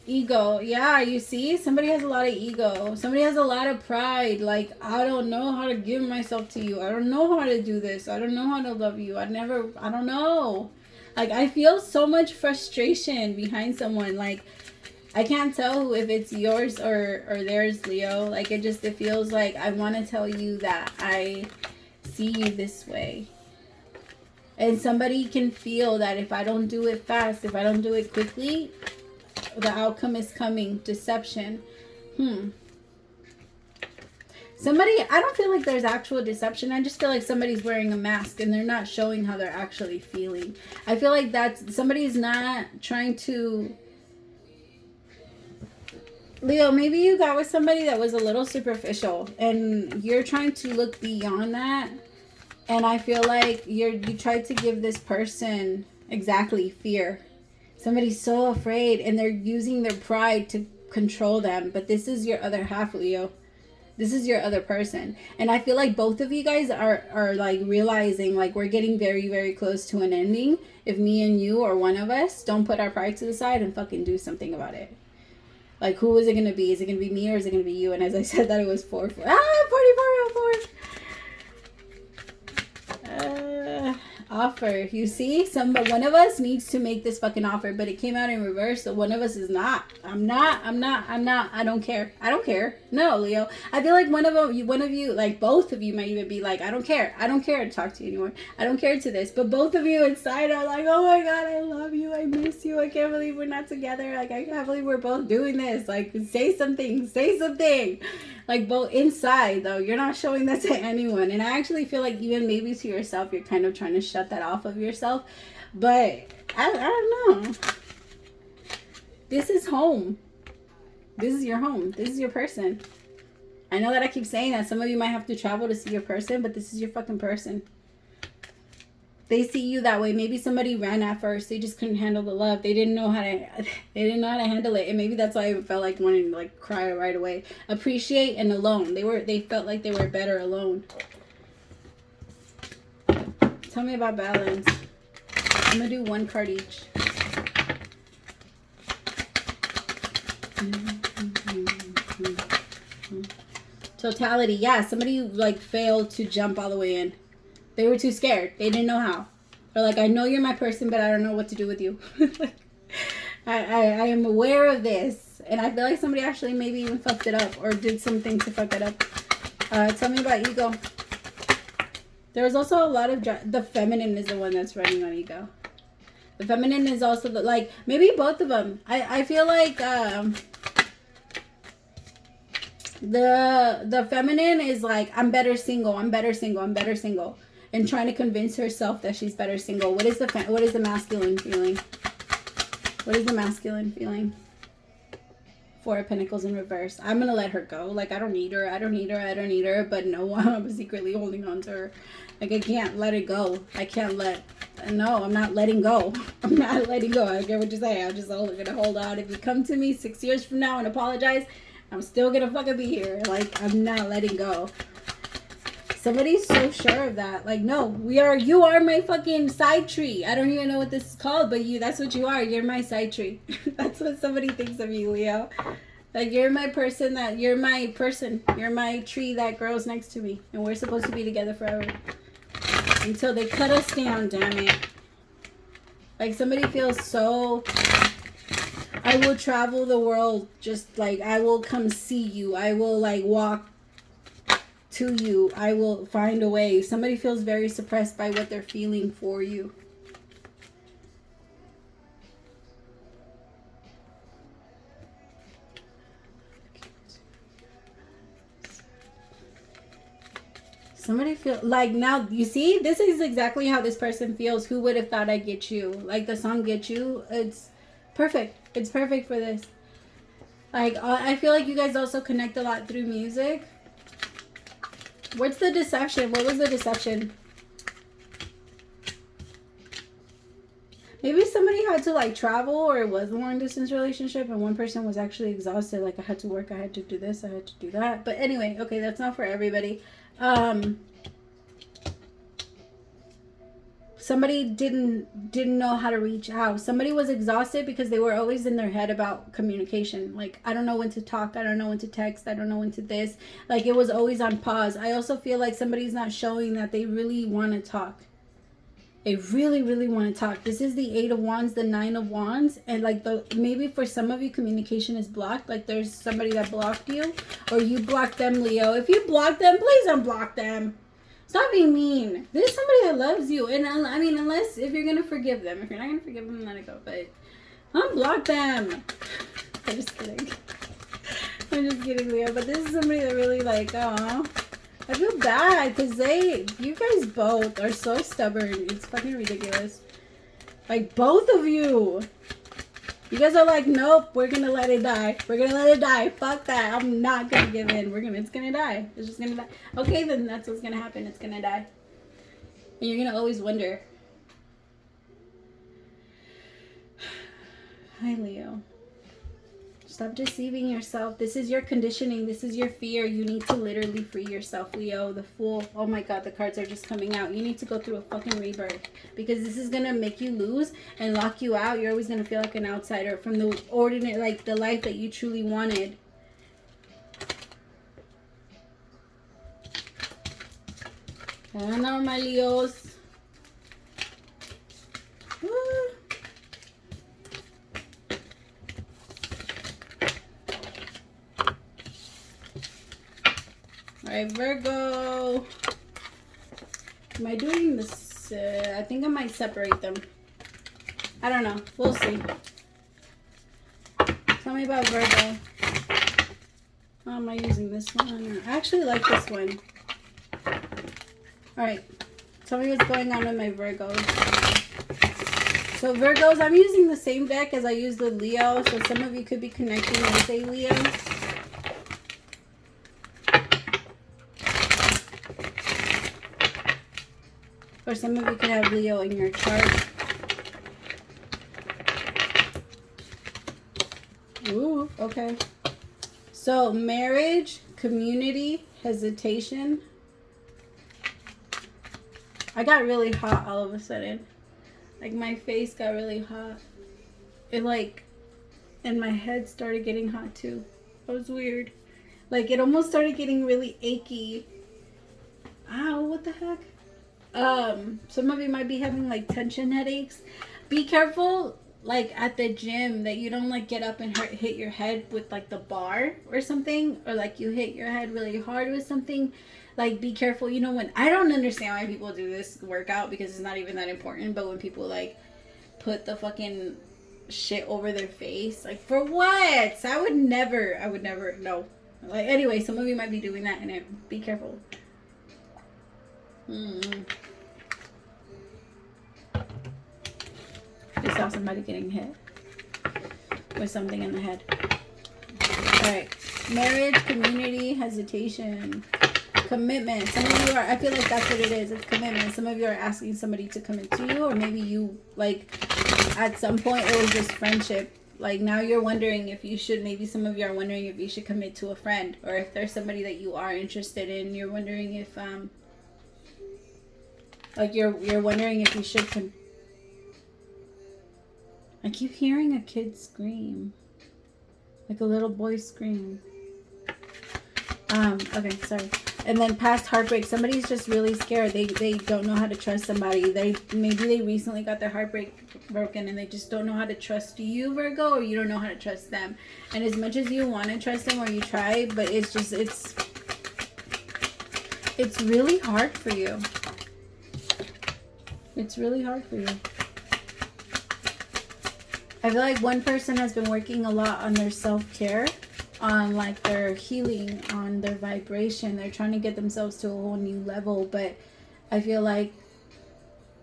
Ego. Yeah, you see? Somebody has a lot of ego. Somebody has a lot of pride. Like, I don't know how to give myself to you. I don't know how to do this. I don't know how to love you. I don't know. Like, I feel so much frustration behind someone. Like, I can't tell if it's yours or theirs, Leo. Like, it feels like I want to tell you that I see you this way. And somebody can feel that if I don't do it fast, if I don't do it quickly, the outcome is coming. Deception. I don't feel like there's actual deception. I just feel like somebody's wearing a mask and they're not showing how they're actually feeling. I feel like somebody's not trying to... Leo, maybe you got with somebody that was a little superficial and you're trying to look beyond that. And I feel like you tried to give this person exactly fear. Somebody's so afraid and they're using their pride to control them. But this is your other half, Leo. This is your other person. And I feel like both of you guys are like realizing like we're getting very, very close to an ending. If me and you or one of us don't put our pride to the side and fucking do something about it. Like, who is it going to be? Is it going to be me or is it going to be you? And as I said that, it was 44. 44. Offer. You see? One of us needs to make this fucking offer, but it came out in reverse, so one of us is not. I'm not. I don't care. No, Leo. I feel like one of you, like both of you might even be like, I don't care to talk to you anymore. I don't care to this. But both of you inside are like, oh my God, I love you. I miss you. I can't believe we're not together. Like, I can't believe we're both doing this. Like, say something. Like, both inside, though, you're not showing that to anyone. And I actually feel like even maybe to yourself, you're kind of trying to shut that off of yourself. But I don't know. This is home. This is your home. This is your person. I know that I keep saying that. Some of you might have to travel to see your person, but this is your fucking person. They see you that way. Maybe somebody ran at first. They just couldn't handle the love. They didn't know how to handle it. And maybe that's why I felt like wanting to like cry right away. Appreciate and alone. They felt like they were better alone. Tell me about balance. I'm gonna do one card each. Totality. Yeah, somebody like failed to jump all the way in. They were too scared. They didn't know how. They're like, I know you're my person, but I don't know what to do with you. I am aware of this. And I feel like somebody actually maybe even fucked it up or did something to fuck it up. Tell me about ego. There's also a lot of... The feminine is the one that's running on ego. The feminine is also the... Like, maybe both of them. I feel like... The feminine is like, I'm better single. I'm better single. I'm better single. And trying to convince herself that she's better single. What is the masculine feeling? What is the masculine feeling? Four of Pentacles in reverse. I'm gonna let her go. Like, I don't need her. I don't need her. I don't need her. But no, I'm secretly holding on to her. Like, I can't let it go. I can't let... No, I'm not letting go. I'm not letting go. I don't care what you say. I'm just gonna hold on. If you come to me 6 years from now and apologize, I'm still gonna fucking be here. Like, I'm not letting go. Somebody's so sure of that. Like, no, you are my fucking side tree. I don't even know what this is called, but that's what you are. You're my side tree. That's what somebody thinks of you, Leo. Like, you're my person. You're my tree that grows next to me. And we're supposed to be together forever. Until they cut us down, damn it. Like, somebody feels so... I will travel the world. Just, like, I will come see you. I will, like, walk to you. I will find a way. Somebody feels very suppressed by what they're feeling for you. Somebody feel like, now you see, this is exactly how this person feels. Who would have thought I'd get you? Like the song Get You, it's perfect. It's perfect for this. Like, I feel like you guys also connect a lot through music. What's the deception? What was the deception? Maybe somebody had to like travel, or it was a long distance relationship and one person was actually exhausted. Like, I had to work, I had to do this, I had to do that. But anyway, okay, that's not for everybody. Somebody didn't know how to reach out. Somebody was exhausted because they were always in their head about communication. Like, I don't know when to talk. I don't know when to text. I don't know when to this. Like, it was always on pause. I also feel like somebody's not showing that they really want to talk. They really, really want to talk. This is the 8 of Wands, the 9 of Wands. And like, maybe for some of you, communication is blocked. Like, there's somebody that blocked you. Or you blocked them, Leo. If you block them, please unblock them. Stop being mean. There's somebody that loves you. And I mean, unless, if you're going to forgive them. If you're not going to forgive them, let it go. But unblock them. I'm just kidding. I'm just kidding, Leo. But this is somebody that really like, oh, I feel bad because you guys both are so stubborn. It's fucking ridiculous. Like, both of you. You guys are like, nope, we're going to let it die. We're going to let it die. Fuck that. I'm not going to give in. It's going to die. It's just going to die. Okay, then that's what's going to happen. It's going to die. And you're going to always wonder. Hi, Leo. Stop deceiving yourself. This is your conditioning. This is your fear. You need to literally free yourself, Leo. The Fool. Oh my God, the cards are just coming out. You need to go through a fucking rebirth. Because this is going to make you lose and lock you out. You're always going to feel like an outsider from the ordinary, like the life that you truly wanted. I know, my Leos. Woo. Alright, Virgo. Am I doing this? I think I might separate them. I don't know. We'll see. Tell me about Virgo. How am I using this one? I actually like this one. Alright. Tell me what's going on with my Virgos. So Virgos, I'm using the same deck as I used with Leo. So some of you could be connecting with a Leo. Or some of you could have Leo in your chart. Ooh, okay. So, marriage, community, hesitation. I got really hot all of a sudden. Like, my face got really hot. It, like, and my head started getting hot, too. It was weird. Like, it almost started getting really achy. Ow, what the heck? Some of you might be having, like, tension headaches. Be careful, like, at the gym, that you don't, like, get up and hit your head with, like, the bar or something. Or, like, you hit your head really hard with something. Like, be careful. You know, when I don't understand why people do this workout, because it's not even that important. But when people, like, put the fucking shit over their face, like, for what? I would never, no. Like, anyway, some of you might be doing that, and be careful. I saw somebody getting hit with something in the head. Alright. Marriage, community, hesitation, commitment. Some of you are, I feel like that's what it is. It's commitment. Some of you are asking somebody to commit to you, or maybe you, like, at some point it was just friendship. Like, now you're wondering if you should, maybe some of you are wondering if you should commit to a friend, or if there's somebody that you are interested in, you're wondering if, like, you're wondering if you should I keep hearing a kid scream. Like a little boy scream. Okay, sorry. And then past heartbreak. Somebody's just really scared. They don't know how to trust somebody. Maybe they recently got their heartbreak broken and they just don't know how to trust you, Virgo, or you don't know how to trust them. And as much as you want to trust them, or you try, but it's just, it's really hard for you. It's really hard for you. I feel like one person has been working a lot on their self-care, on, like, their healing, on their vibration. They're trying to get themselves to a whole new level, but I feel like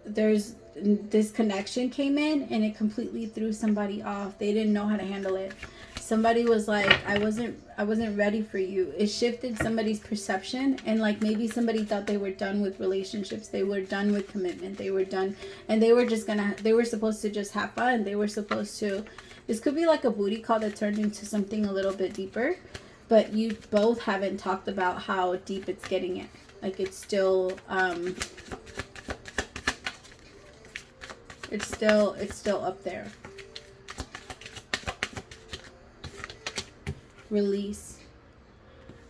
there's this connection came in and it completely threw somebody off. They didn't know how to handle it. Somebody was like, I wasn't ready for you. It shifted somebody's perception, and, like, maybe somebody thought they were done with relationships. They were done with commitment. They were done, and they were supposed to just have fun. They were supposed to, this could be like a booty call that turned into something a little bit deeper, but you both haven't talked about how deep it's getting in. Like, it's still, it's still up there. Release.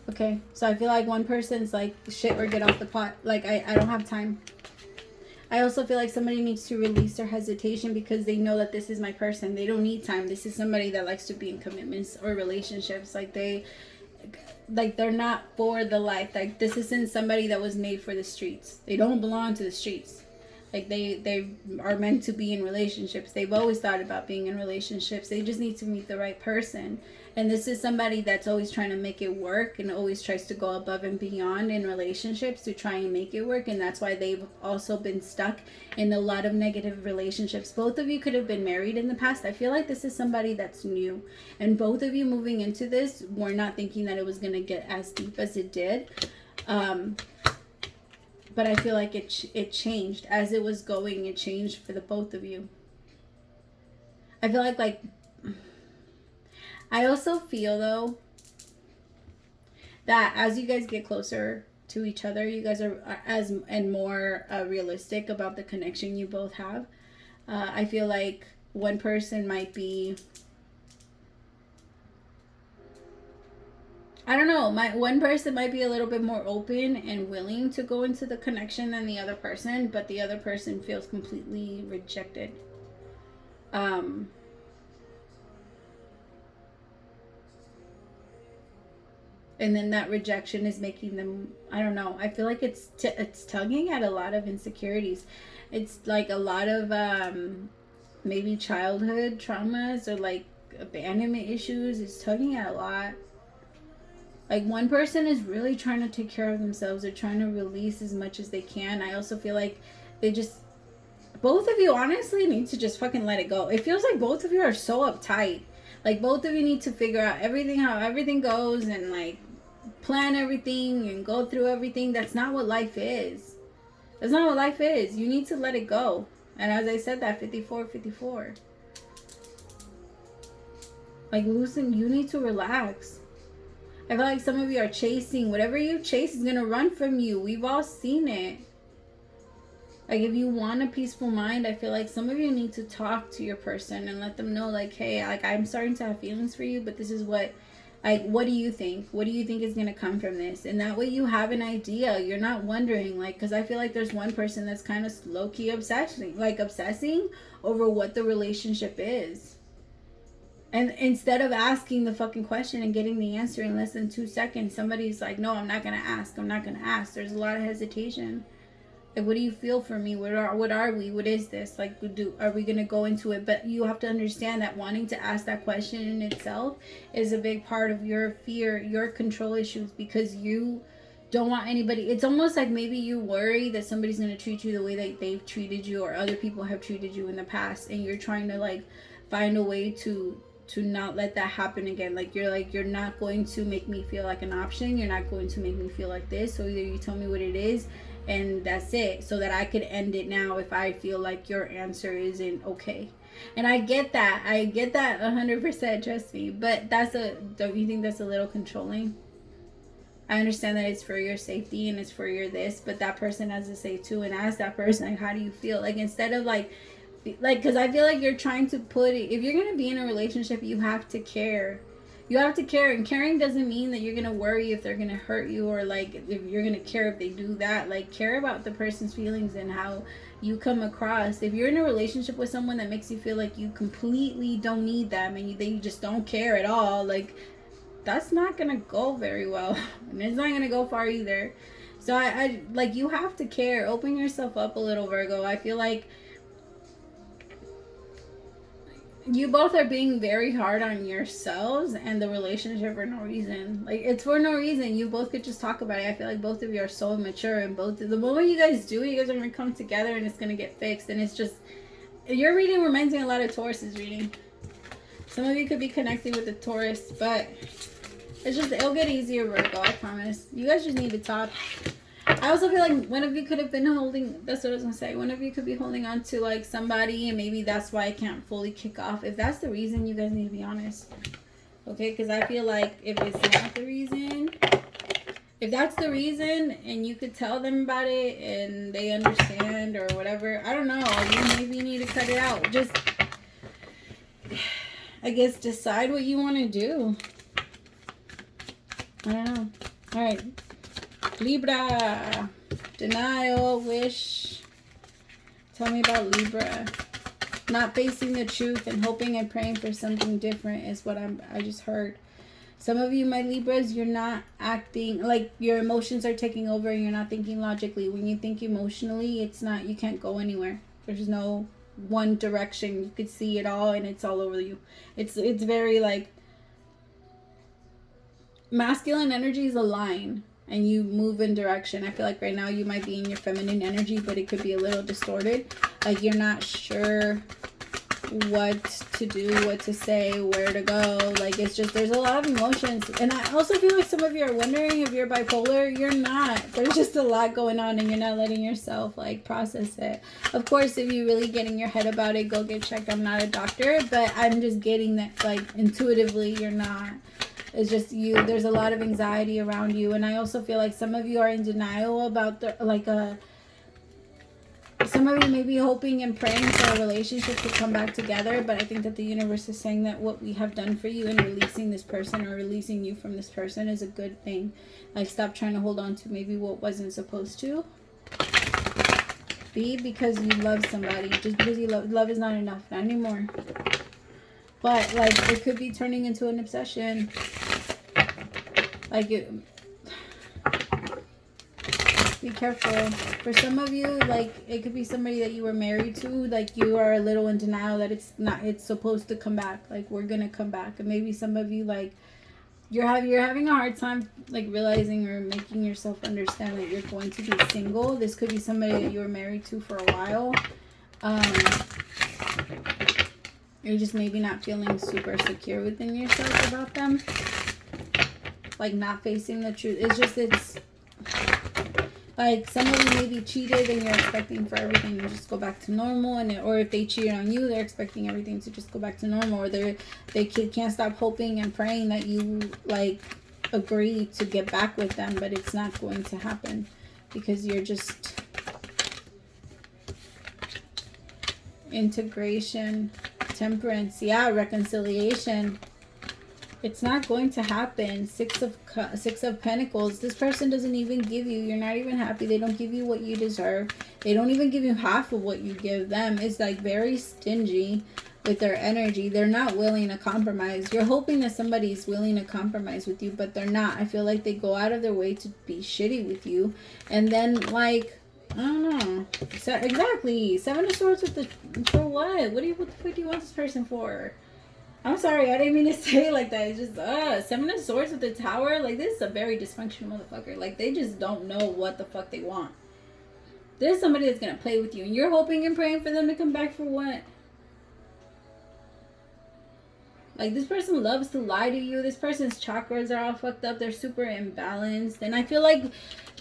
Okay, so I feel like one person's like, shit, or get off the pot. Like, I don't have time. I also feel like somebody needs to release their hesitation because they know that this is my person. They don't need time. This is somebody that likes to be in commitments or relationships. Like, they're not for the life. Like, this isn't somebody that was made for the streets. They don't belong to the streets. Like, they are meant to be in relationships. They've always thought about being in relationships. They just need to meet the right person. And this is somebody that's always trying to make it work and always tries to go above and beyond in relationships to try and make it work. And that's why they've also been stuck in a lot of negative relationships. Both of you could have been married in the past. I feel like this is somebody that's new. And both of you moving into this were not thinking that it was going to get as deep as it did. But I feel like it changed. As it was going, it changed for the both of you. I feel like I also feel, though, that as you guys get closer to each other, you guys are more realistic about the connection you both have. I feel like one person might be, I don't know, one person might be a little bit more open and willing to go into the connection than the other person, but the other person feels completely rejected. And then that rejection is making them, I don't know, I feel like it's tugging at a lot of insecurities. It's like a lot of maybe childhood traumas or like abandonment issues. It's tugging at a lot. Like, one person is really trying to take care of themselves. They're trying to release as much as they can. I also feel like both of you honestly need to just fucking let it go. It feels like both of you are so uptight. Like, both of you need to figure out everything, how everything goes, and, like, plan everything and go through everything. That's not what life is. That's not what life is. You need to let it go. And as I said, that 54-54. Like, loosen, you need to relax. I feel like some of you are chasing. Whatever you chase is going to run from you. We've all seen it. Like, if you want a peaceful mind, I feel like some of you need to talk to your person and let them know, like, hey, like, I'm starting to have feelings for you, but this is what, like, what do you think? What do you think is going to come from this? And that way you have an idea. You're not wondering, like, because I feel like there's one person that's kind of low-key obsessing over what the relationship is. And instead of asking the fucking question and getting the answer in less than 2 seconds, somebody's like, no, I'm not going to ask. I'm not going to ask. There's a lot of hesitation. Like, what do you feel for me? What are we? What is this? Like, are we going to go into it? But you have to understand that wanting to ask that question in itself is a big part of your fear, your control issues, because you don't want anybody. It's almost like maybe you worry that somebody's going to treat you the way that they've treated you or other people have treated you in the past. And you're trying to, like, find a way to not let that happen again. You're not going to make me feel like an option. You're not going to make me feel like this. So either you tell me what it is, and that's it, so that I could end it now if I feel like your answer isn't okay. And I get that 100%, trust me. But don't you think that's a little controlling? I understand that it's for your safety and it's for your this, but that person has to say too, and ask that person, like, how do you feel? Like, instead of like, because I feel like you're trying to put it, if you're going to be in a relationship, you have to care. You have to care, and caring doesn't mean that you're going to worry if they're going to hurt you, or like if you're going to care if they do that. Like, care about the person's feelings and how you come across. If you're in a relationship with someone that makes you feel like you completely don't need them and you just don't care at all, like, that's not going to go very well, and it's not going to go far either. So I like, you have to care. Open yourself up a little, Virgo. I feel like you both are being very hard on yourselves and the relationship for no reason. Like, it's for no reason. You both could just talk about it. I feel like both of you are so immature, and the moment you guys do, you guys are going to come together and it's going to get fixed. And it's just, your reading reminds me a lot of Taurus's reading. Some of you could be connecting with the Taurus, but it's just, it'll get easier, Virgo, I promise. You guys just need to talk. I also feel like one of you could have been holding, that's what I was going to say, one of you could be holding on to, like, somebody, and maybe that's why I can't fully kick off. If that's the reason, you guys need to be honest. Okay, because I feel like if it's not the reason, if that's the reason, and you could tell them about it, and they understand, or whatever, I don't know, you maybe need to cut it out. Just, I guess, decide what you want to do. I don't know. All right. Libra, denial, wish. Tell me about Libra. Not facing the truth and hoping and praying for something different is what I just heard. Some of you, my Libras, you're not acting, like, your emotions are taking over and you're not thinking logically. When you think emotionally, it's not, you can't go anywhere. There's no one direction. You could see it all and it's all over you. It's very, like, masculine energy is a line. And you move in direction. I feel like right now you might be in your feminine energy, but it could be a little distorted. Like, you're not sure what to do, what to say, where to go. Like, it's just, there's a lot of emotions. And I also feel like some of you are wondering if you're bipolar. You're not. There's just a lot going on and you're not letting yourself, like, process it. Of course, if you really get in your head about it, go get checked. I'm not a doctor, but I'm just getting that, like, intuitively you're not. It's just you, there's a lot of anxiety around you. And I also feel like some of you are in denial about the, like, some of you may be hoping and praying for a relationship to come back together. But I think that the universe is saying that what we have done for you in releasing this person or releasing you from this person is a good thing. Like, stop trying to hold on to maybe what wasn't supposed to be because you love somebody. Just because you love is not enough, not anymore. But, like, it could be turning into an obsession. Like, be careful. For some of you, like, it could be somebody that you were married to. Like, you are a little in denial that it's supposed to come back. Like, we're going to come back. And maybe some of you, like, you're having a hard time, like, realizing or making yourself understand that you're going to be single. This could be somebody that you were married to for a while. You're just maybe not feeling super secure within yourself about them. Like, not facing the truth. It's just, Like, somebody maybe cheated and you're expecting for everything to just go back to normal. Or if they cheated on you, they're expecting everything to just go back to normal. Or they can't stop hoping and praying that you, like, agree to get back with them. But it's not going to happen because you're just... Integration, temperance, yeah, reconciliation. It's not going to happen. Six of Pentacles. This person doesn't even give you. You're not even happy. They don't give you what you deserve. They don't even give you half of what you give them. It's like very stingy with their energy. They're not willing to compromise. You're hoping that somebody's willing to compromise with you, but they're not. I feel like they go out of their way to be shitty with you, and then, like, I don't know. So, exactly. Seven of Swords with the... For what? What the fuck do you want this person for? I'm sorry. I didn't mean to say it like that. It's just, Seven of Swords with the Tower. Like, this is a very dysfunctional motherfucker. Like, they just don't know what the fuck they want. There's somebody that's going to play with you. And you're hoping and praying for them to come back for what? Like, this person loves to lie to you. This person's chakras are all fucked up. They're super imbalanced. And I feel like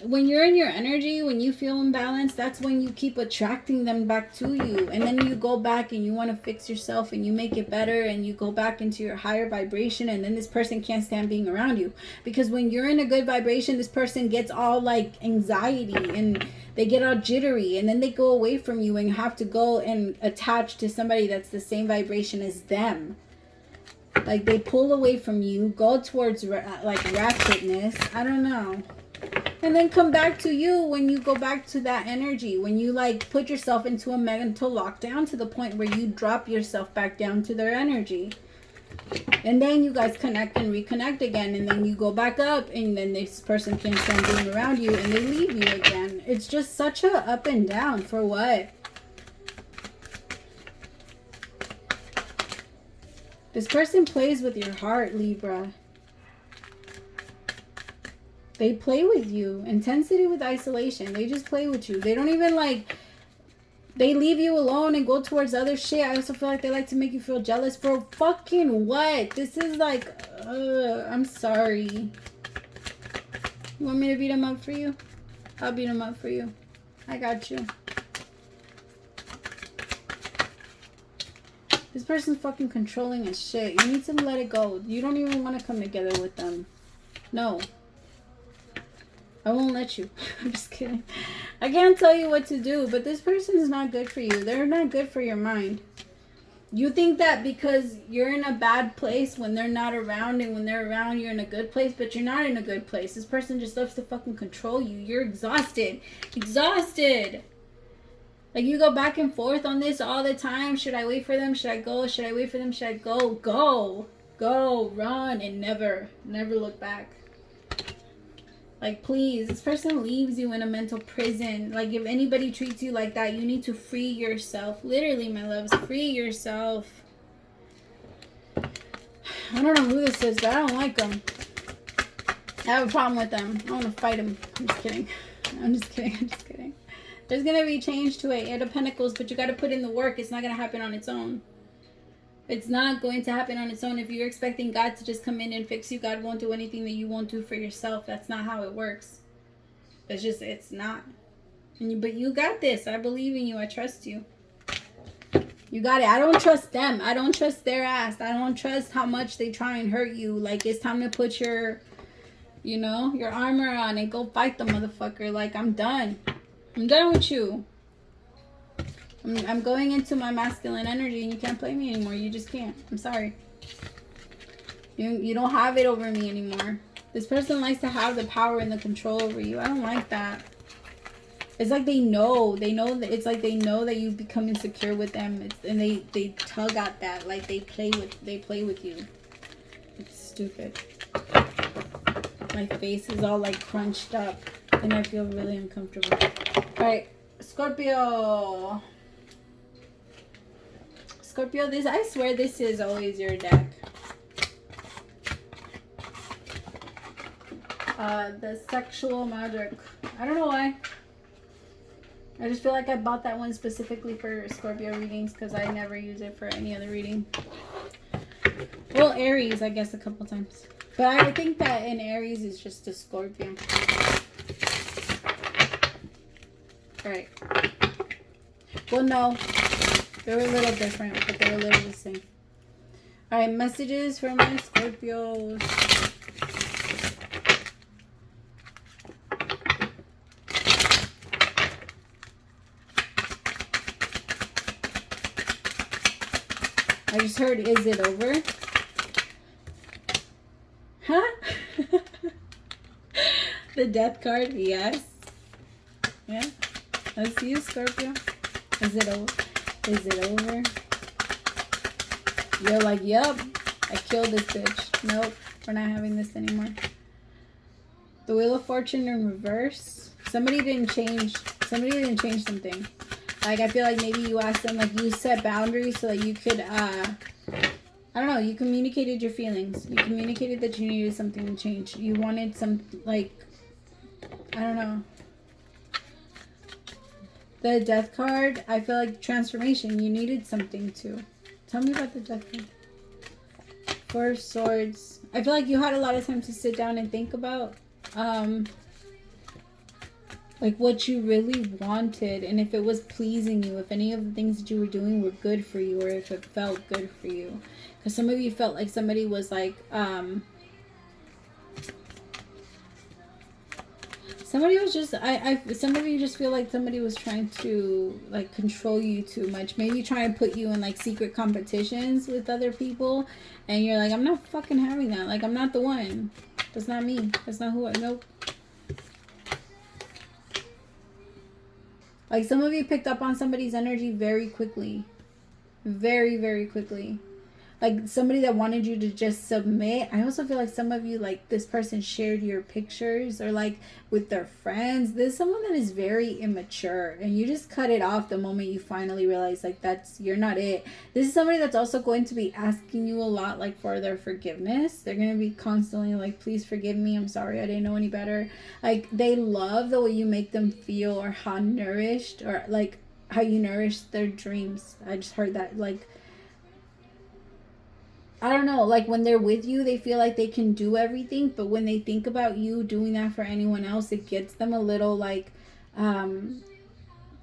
when you're in your energy, when you feel imbalanced, that's when you keep attracting them back to you. And then you go back and you want to fix yourself and you make it better and you go back into your higher vibration, and then this person can't stand being around you. Because when you're in a good vibration, this person gets all, like, anxiety and they get all jittery, and then they go away from you and have to go and attach to somebody that's the same vibration as them. Like, they pull away from you, go towards, like, ratchetness. I don't know. And then come back to you when you go back to that energy. When you, like, put yourself into a mental lockdown to the point where you drop yourself back down to their energy. And then you guys connect and reconnect again. And then you go back up. And then this person can't stand being around you. And they leave you again. It's just such a up and down. For what? This person plays with your heart, Libra. They play with you. Intensity with isolation. They just play with you. They don't even, like... They leave you alone and go towards other shit. I also feel like they like to make you feel jealous. For fucking what? This is like... I'm sorry. You want me to beat them up for you? I'll beat them up for you. I got you. This person's fucking controlling as shit. You need to let it go. You don't even want to come together with them. No. I won't let you. I'm just kidding. I can't tell you what to do, but this person is not good for you. They're not good for your mind. You think that because you're in a bad place when they're not around, and when they're around you're in a good place, but you're not in a good place. This person just loves to fucking control you. You're exhausted. Exhausted. Like, you go back and forth on this all the time. Should I wait for them? Should I go? Should I wait for them? Should I go? Go. Go. Run. And never look back. Like, please. This person leaves you in a mental prison. Like, if anybody treats you like that, you need to free yourself. Literally, my loves. Free yourself. I don't know who this is, but I don't like them. I have a problem with them. I want to fight them. I'm just kidding. I'm just kidding. I'm just kidding. There's going to be change to it. Eight of Pentacles, but you got to put in the work. It's not going to happen on its own. It's not going to happen on its own. If you're expecting God to just come in and fix you, God won't do anything that you won't do for yourself. That's not how it works. It's not. But you got this. I believe in you. I trust you. You got it. I don't trust them. I don't trust their ass. I don't trust how much they try and hurt you. Like, it's time to put your, you know, your armor on and go fight the motherfucker. Like, I'm done. I'm done with you. I'm going into my masculine energy and you can't play me anymore. You just can't. I'm sorry. You don't have it over me anymore. This person likes to have the power and the control over you. I don't like that. It's like they know. They know that it's like they know that you become insecure with them. And they tug at that. Like they play with you. It's stupid. My face is all like crunched up. And I feel really uncomfortable. Alright, Scorpio. Scorpio, I swear this is always your deck. The sexual magic. I don't know why. I just feel like I bought that one specifically for Scorpio readings because I never use it for any other reading. Well, Aries, I guess, a couple times. But I think that in Aries is just a Scorpio. Right. Well, no. They were a little different, but they were a little the same. Alright, messages for my Scorpios. I just heard, is it over? Huh? The death card, yes. Yeah. Let's see you, Scorpio. Is it over? Is it over? You're like, yup, I killed this bitch. Nope, we're not having this anymore. The Wheel of Fortune in reverse. Somebody didn't change something. Like, I feel like maybe you asked them, like, you set boundaries so that you could, I don't know, you communicated your feelings. You communicated that you needed something to change. You wanted some, like, I don't know. The Death card, I feel like transformation. You needed something to. Tell me about the Death card. Four of Swords. I feel like you had a lot of time to sit down and think about, like, what you really wanted, and if it was pleasing you, if any of the things that you were doing were good for you, or if it felt good for you. Because some of you felt like somebody was like, somebody was just, some of you just feel like somebody was trying to, like, control you too much. Maybe try and put you in, like, secret competitions with other people, and you're like, I'm not fucking having that. Like, I'm not the one. That's not me. That's not who I, nope. Like, some of you picked up on somebody's energy very quickly. Very, very quickly. Like, somebody that wanted you to just submit. I also feel like some of you, like, this person shared your pictures or, like, with their friends. There's someone that is very immature, and you just cut it off the moment you finally realize, like, you're not it. This is somebody that's also going to be asking you a lot, like, for their forgiveness. They're going to be constantly like, please forgive me. I'm sorry. I didn't know any better. Like, they love the way you make them feel, or how nourished, or, like, how you nourish their dreams. I just heard that, like, I don't know, like, when they're with you, they feel like they can do everything, but when they think about you doing that for anyone else, it gets them a little, like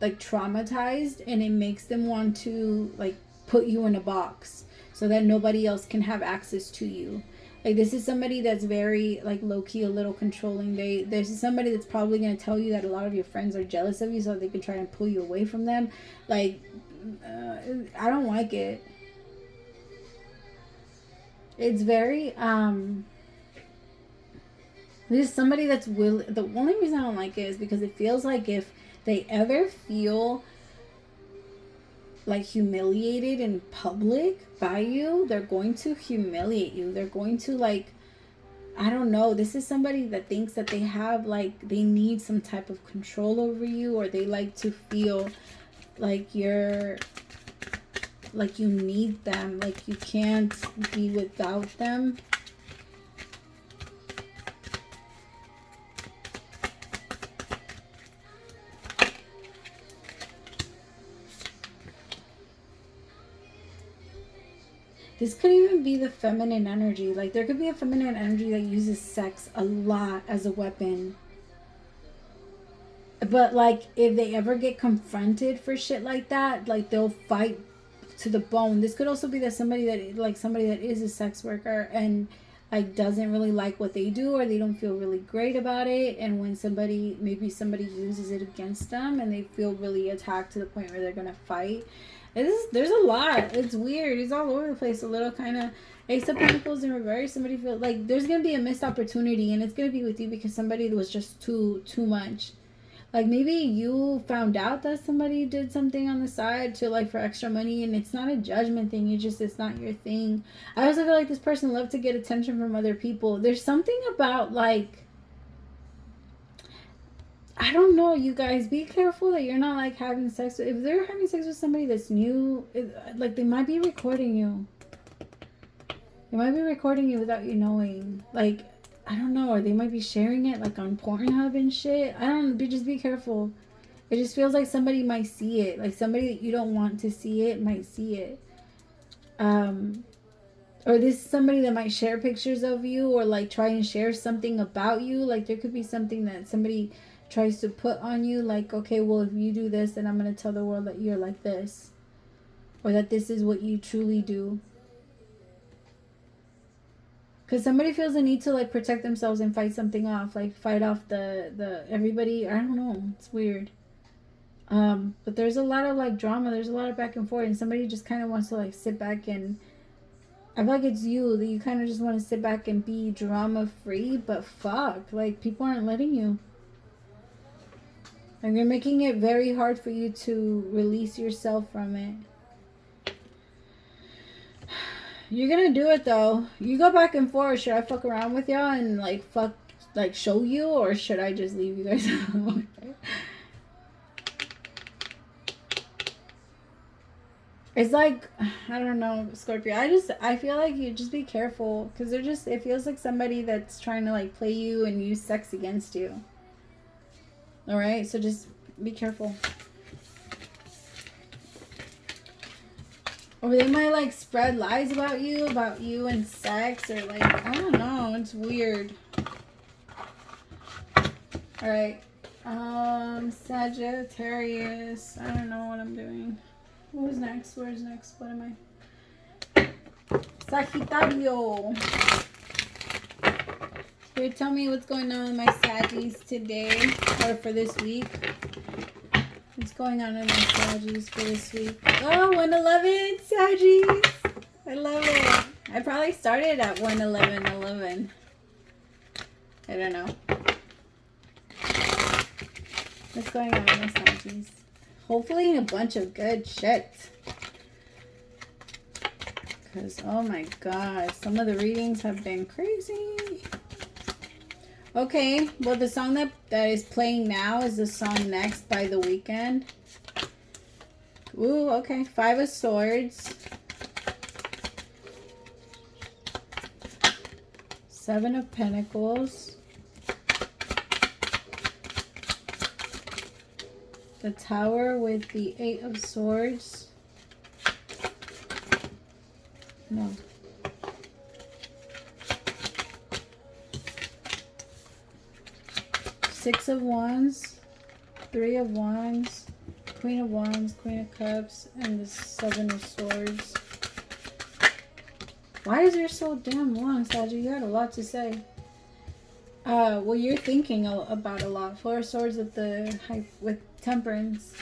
traumatized, and it makes them want to, like, put you in a box so that nobody else can have access to you. Like, this is somebody that's very, like, low-key, a little controlling. This is somebody that's probably going to tell you that a lot of your friends are jealous of you so they can try and pull you away from them. Like, I don't like it. It's very, this is somebody that's willing. The only reason I don't like it is because it feels like if they ever feel, like, humiliated in public by you, they're going to humiliate you. They're going to, like, I don't know. This is somebody that thinks that they have, like, they need some type of control over you, or they like to feel like you're, like, you need them, like you can't be without them. This could even be the feminine energy. Like, there could be a feminine energy that uses sex a lot as a weapon. But, like, if they ever get confronted for shit like that, like, they'll fight to the bone. This could also be that somebody that is a sex worker and, like, doesn't really like what they do, or they don't feel really great about it, and when somebody uses it against them and they feel really attacked to the point where they're gonna fight. There's a lot. It's weird. It's all over the place. A little kind of Ace of Pentacles in reverse. Somebody feels like there's gonna be a missed opportunity, and it's gonna be with you because somebody was just too much. Like, maybe you found out that somebody did something on the side to, like, for extra money, and it's not a judgment thing. It's not your thing. I also feel like this person loves to get attention from other people. There's something about, like, I don't know, you guys, be careful that you're not, like, having sex. If they're having sex with somebody that's new, like, they might be recording you. They might be recording you without you knowing. Like, I don't know, or they might be sharing it, like, on Pornhub and shit. I don't know, just be careful. It just feels like somebody might see it. Like, somebody that you don't want to see it might see it. Or this is somebody that might share pictures of you, or, like, try and share something about you. Like, there could be something that somebody tries to put on you, like, okay, well, if you do this, then I'm going to tell the world that you're like this, or that this is what you truly do. Because somebody feels the need to, like, protect themselves and fight something off, like fight off the everybody. I don't know, it's weird. But there's a lot of, like, drama, there's a lot of back and forth, and somebody just kind of wants to, like, sit back, and I feel like it's you, that you kind of just want to sit back and be drama free, but fuck, like, people aren't letting you. And they're making it very hard for you to release yourself from it. You're gonna do it though. You go back and forth. Should I fuck around with y'all and like fuck, like show you, or should I just leave you guys alone? It's like, I don't know, Scorpio. I feel like you just be careful, because they're just, it feels like somebody that's trying to like play you and use sex against you. Alright, so just be careful. Or they might like spread lies about you and sex, or like, I don't know, it's weird. Alright. Sagittarius. I don't know what I'm doing. Who's next? Where's next? What am I? Sagittario. Here, tell me what's going on with my Saggies today, or for this week. What's going on with my Saggies for this week? Oh, 111 Saggies. I love it. I probably started at 111. I don't know. What's going on with my Saggies? Hopefully a bunch of good shit. Because, oh my god, some of the readings have been crazy. Okay, well, the song that is playing now is the song Next by The Weeknd. Ooh, okay. 5 of Swords. 7 of Pentacles. The Tower with the 8 of Swords. No. Six of Wands, 3 of Wands, Queen of Wands, Queen of Cups, and the 7 of Swords. Why is there so damn long, Sag? You had a lot to say. Well, you're thinking about a lot. 4 of Swords with the with Temperance.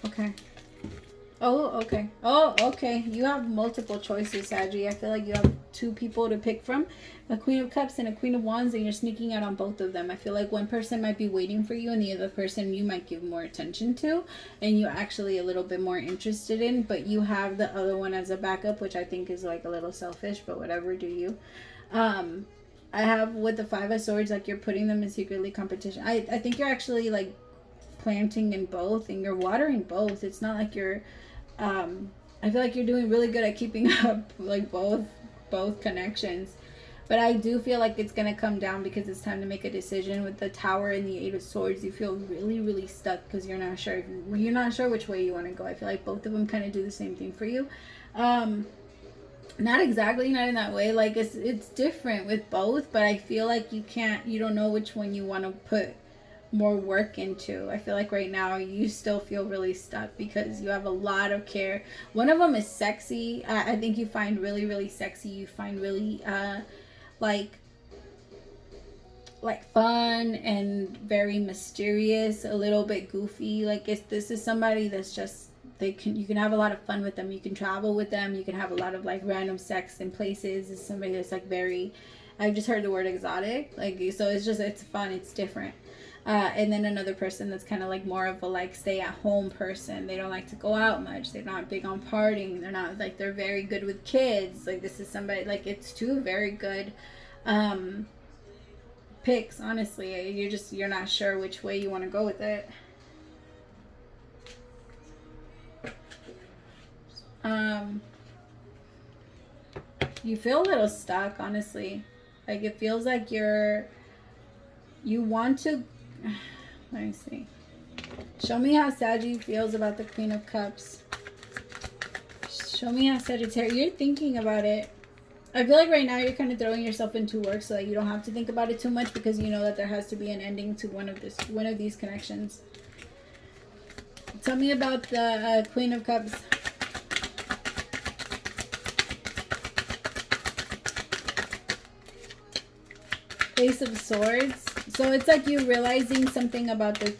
Okay. Oh, okay. Oh, okay. You have multiple choices, Saggy. I feel like you have 2 people to pick from. A Queen of Cups and a Queen of Wands, and you're sneaking out on both of them. I feel like one person might be waiting for you, and the other person you might give more attention to, and you're actually a little bit more interested in, but you have the other one as a backup, which I think is like a little selfish, but whatever, do you. I have with the 5 of Swords, like you're putting them in secretly competition. I think you're actually like planting in both, and you're watering both. It's not like you're I feel like you're doing really good at keeping up like both connections, but I do feel like it's gonna come down because it's time to make a decision. With the Tower and the 8 of Swords, you feel really stuck because you're not sure which way you want to go. I feel like both of them kind of do the same thing for you. Not exactly, not in that way. Like it's different with both, but I feel like you don't know which one you want to put more work into. I feel like right now you still feel really stuck because you have a lot of care. One of them is sexy. I think you find really sexy. You find really like fun and very mysterious, a little bit goofy. Like this is somebody that's just, you can have a lot of fun with them. You can travel with them. You can have a lot of like random sex in places. It's somebody that's like very, I just heard the word exotic. Like, so it's fun. It's different. And then another person that's kind of like more of a like stay at home person. They don't like to go out much. They're not big on partying. They're not like, they're very good with kids. Like this is somebody, like it's 2 very good picks, honestly. You're not sure which way you want to go with it. You feel a little stuck, honestly. Like it feels like you want to, let me see. Show me how Saggy feels about the Queen of Cups. Show me how Sagittarius. You're thinking about it. I feel like right now you're kind of throwing yourself into work so that you don't have to think about it too much, because you know that there has to be an ending to one of these connections. Tell me about the Queen of Cups. Ace of Swords. So it's like you're realizing something about the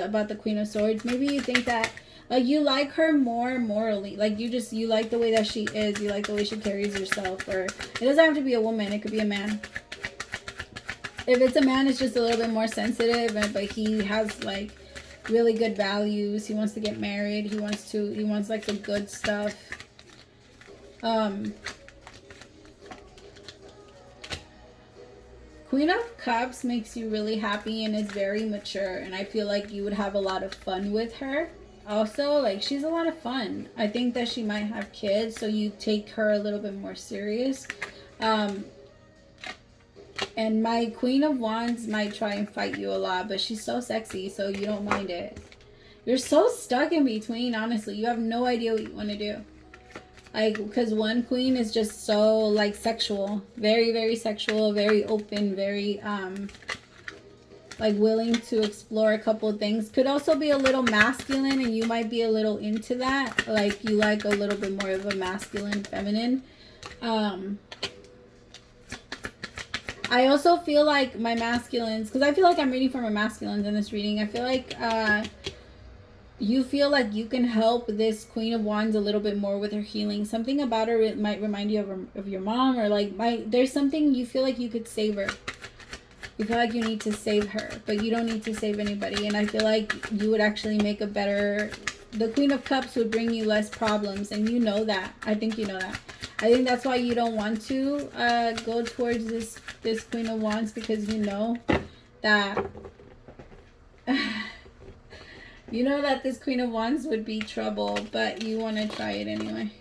about the Queen of Swords. Maybe you think that you like her more morally. Like you like the way that she is. You like the way she carries herself. Or it doesn't have to be a woman. It could be a man. If it's a man, it's just a little bit more sensitive, but he has like really good values. He wants to get married. He wants like the good stuff. Queen of Cups makes you really happy and is very mature, and I feel like you would have a lot of fun with her. Also, like, she's a lot of fun. I think that she might have kids, so you take her a little bit more serious. And my Queen of Wands might try and fight you a lot, but she's so sexy, so you don't mind it. You're so stuck in between, honestly. You have no idea what you want to do. Like, because one queen is just so, like, sexual. Very, very sexual. Very open. Very, like, willing to explore a couple of things. Could also be a little masculine, and you might be a little into that. Like, you like a little bit more of a masculine, feminine. I also feel like my masculines, because I feel like I'm reading for my masculines in this reading. I feel like, you feel like you can help this Queen of Wands a little bit more with her healing. Something about her might remind you of your mom, or like there's something you feel like you could save her. You feel like you need to save her, but you don't need to save anybody. And I feel like you would actually make a better... The Queen of Cups would bring you less problems, and you know that. I think you know that. I think that's why you don't want to go towards this Queen of Wands, because you know that... You know that this Queen of Wands would be trouble, but you want to try it anyway.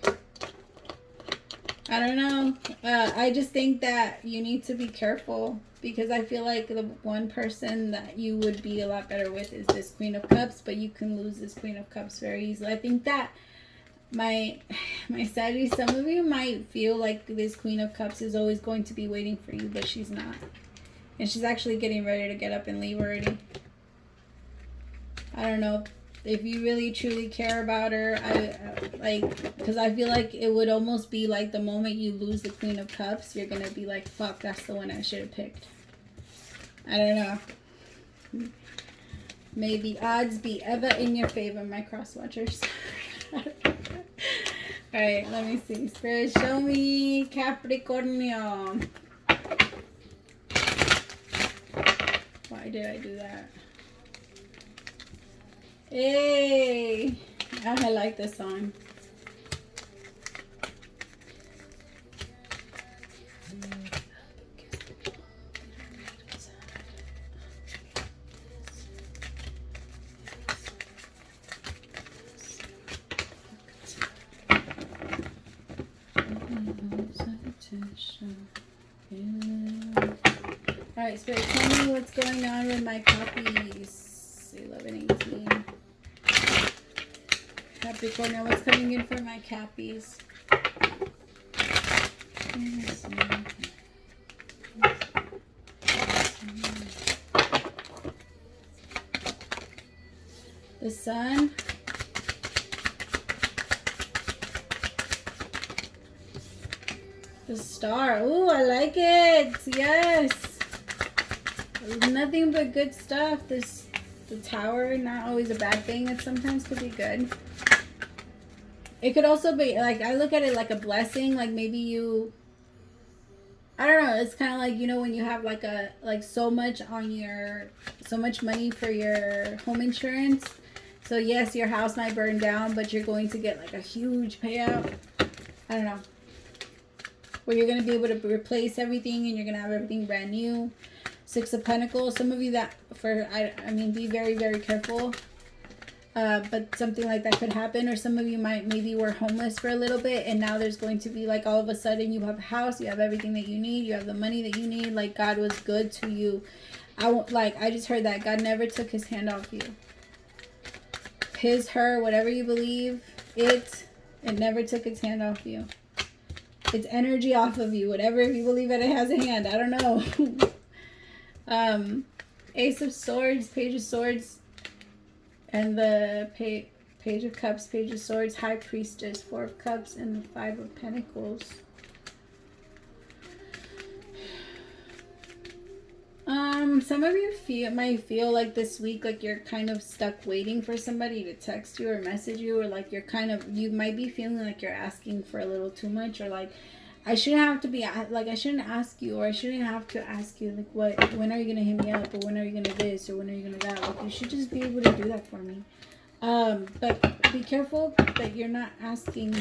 I don't know. I just think that you need to be careful, because I feel like the one person that you would be a lot better with is this Queen of Cups, but you can lose this Queen of Cups very easily. I think that my Sagittarius, some of you might feel like this Queen of Cups is always going to be waiting for you, but she's not. And she's actually getting ready to get up and leave already. I don't know if you really truly care about her. Because I feel like it would almost be like the moment you lose the Queen of Cups, you're gonna be like, fuck, that's the one I should have picked. I don't know. May the odds be ever in your favor, my cross watchers. Alright, let me see. Spirit, show me Capricorn. Why did I do that? Hey, I like this song. Alright, Spirit, tell me what's going on with my copies. 11-18. Capricorn, now what's coming in for my cappies? The Sun. The Star. Ooh, I like it. Yes. Nothing but good stuff. The Tower, not always a bad thing. It sometimes could be good. It could also be, like, I look at it like a blessing. Like, maybe you... I don't know. It's kind of like, you know, when you have, like, so much on your... So much money for your home insurance. So, yes, your house might burn down, but you're going to get, like, a huge payout. I don't know. Where you're going to be able to replace everything and you're going to have everything brand new. Six of Pentacles. Some of you that, I mean, be very, very careful. But something like that could happen. Or some of you maybe were homeless for a little bit, and now there's going to be like all of a sudden you have a house, you have everything that you need, you have the money that you need. Like, God was good to you. I just heard that God never took his hand off you. His, her, whatever you believe, it It never took its hand off you. Its energy off of you. Whatever, if you believe that it has a hand. I don't know. Ace of Swords, Page of Swords, and the Page of Cups, Page of Swords, High Priestess, Four of Cups, and the Five of Pentacles. Some of you might feel like this week like you're kind of stuck waiting for somebody to text you or message you, or like you might be feeling like you're asking for a little too much, or like I shouldn't ask you, or I shouldn't have to ask you, like, when are you gonna hit me up, or when are you gonna this, or when are you gonna that? Like, you should just be able to do that for me. But be careful that you're not asking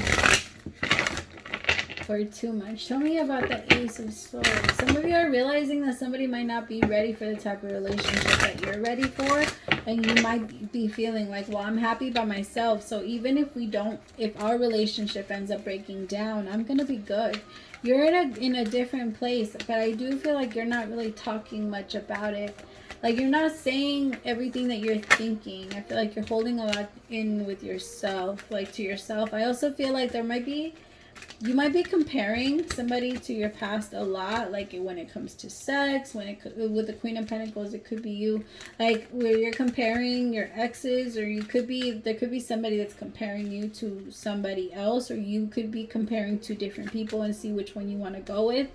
for too much. Tell me about the Ace of Swords. Some of you are realizing that somebody might not be ready for the type of relationship that you're ready for, and you might be feeling like, well, I'm happy by myself, so even if our relationship ends up breaking down, I'm gonna be good. You're in a different place, but I do feel like you're not really talking much about it. Like, you're not saying everything that you're thinking. I feel like you're holding a lot in with yourself, like to yourself. I also feel like you might be comparing somebody to your past a lot, like when it comes to sex, with the Queen of Pentacles, it could be you, like where you're comparing your exes, or there could be somebody that's comparing you to somebody else, or you could be comparing two different people and see which one you want to go with.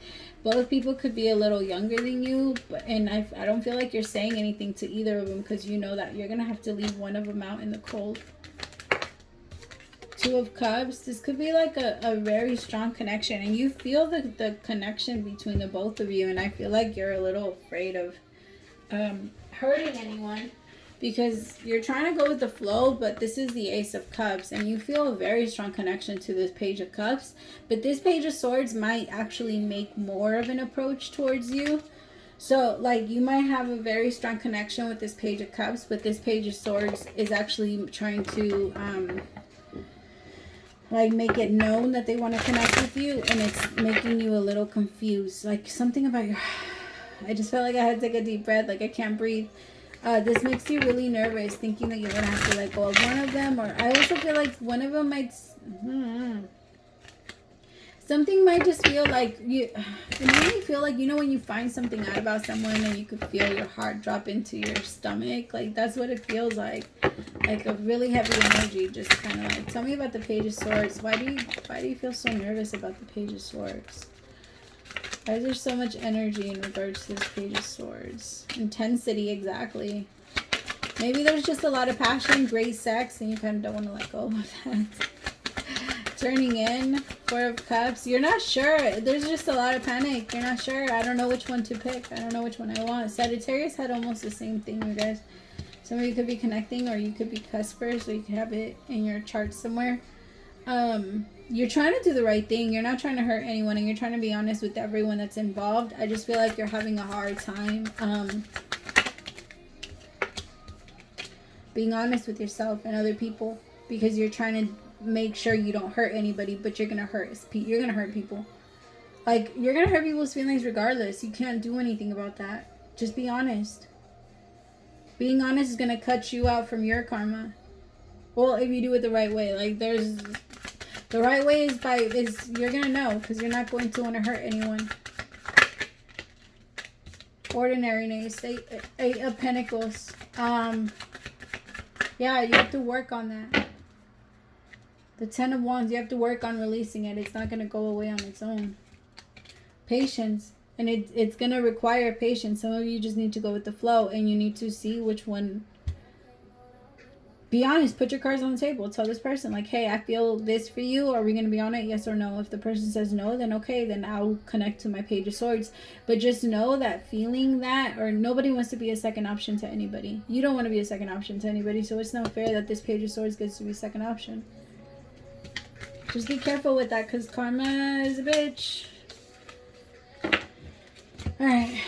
Both people could be a little younger than you, and I don't feel like you're saying anything to either of them, because you know that you're gonna have to leave one of them out in the cold. Two of Cups. This could be like a very strong connection, and you feel the connection between the both of you, and I feel like you're a little afraid of hurting anyone, because you're trying to go with the flow, but this is the Ace of Cups, and you feel a very strong connection to this Page of Cups, but this Page of Swords might actually make more of an approach towards you. So, like, you might have a very strong connection with this Page of Cups, but this Page of Swords is actually trying to like make it known that they want to connect with you, and it's making you a little confused. Like, something about your... I just felt like I had to take a deep breath, like I can't breathe. This makes you really nervous, thinking that you're going to have to let go of one of them, or I also feel like one of them might... Something might just feel like it made me feel like, you know, when you find something out about someone and you could feel your heart drop into your stomach, like that's what it feels like a really heavy energy, just kind of like. Tell me about the Page of Swords. Why do you feel so nervous about the Page of Swords? Why is there so much energy in regards to this Page of Swords? Intensity, exactly. Maybe there's just a lot of passion, great sex, and you kind of don't want to let go of that. Turning in, Four of Cups. You're not sure. There's just a lot of panic. You're not sure. I don't know which one to pick. I don't know which one I want. Sagittarius had almost the same thing, you guys. Some of you could be connecting, or you could be cuspers, so you could have it in your chart somewhere. You're trying to do the right thing. You're not trying to hurt anyone, and you're trying to be honest with everyone that's involved. I just feel like you're having a hard time being honest with yourself and other people, because you're trying to make sure you don't hurt anybody, but you're gonna hurt people. Like, you're gonna hurt people's feelings regardless. You can't do anything about that. Just be honest. Being honest is gonna cut you out from your karma. Well, if you do it the right way. Like, the right way is you're gonna know, because you're not going to want to hurt anyone. Ordinariness, Eight of Pentacles. Yeah, you have to work on that. The Ten of Wands, you have to work on releasing it. It's not going to go away on its own. Patience. And it's going to require patience. Some of you just need to go with the flow, and you need to see which one. Be honest. Put your cards on the table. Tell this person, like, hey, I feel this for you. Are we going to be on it? Yes or no? If the person says no, then okay. Then I'll connect to my Page of Swords. But just know that feeling that, or nobody wants to be a second option to anybody. You don't want to be a second option to anybody. So it's not fair that this Page of Swords gets to be second option. Just be careful with that, because karma is a bitch. Alright.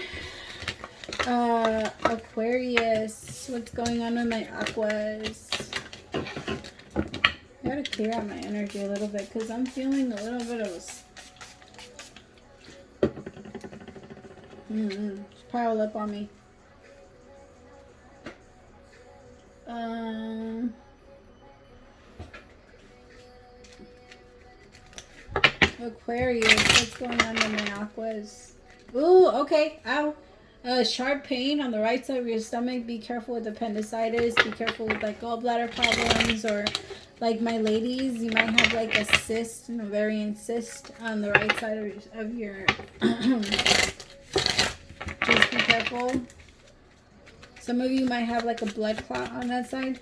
Aquarius. What's going on with my Aquas? I gotta clear out my energy a little bit, because I'm feeling a little bit of a... pile up on me. Aquarius, what's going on in my aquas? Ooh, okay. Ow. Sharp pain on the right side of your stomach. Be careful with appendicitis. Be careful with like gallbladder problems, or like my ladies, you might have like a cyst, an ovarian cyst on the right side of your just be careful. Some of you might have like a blood clot on that side.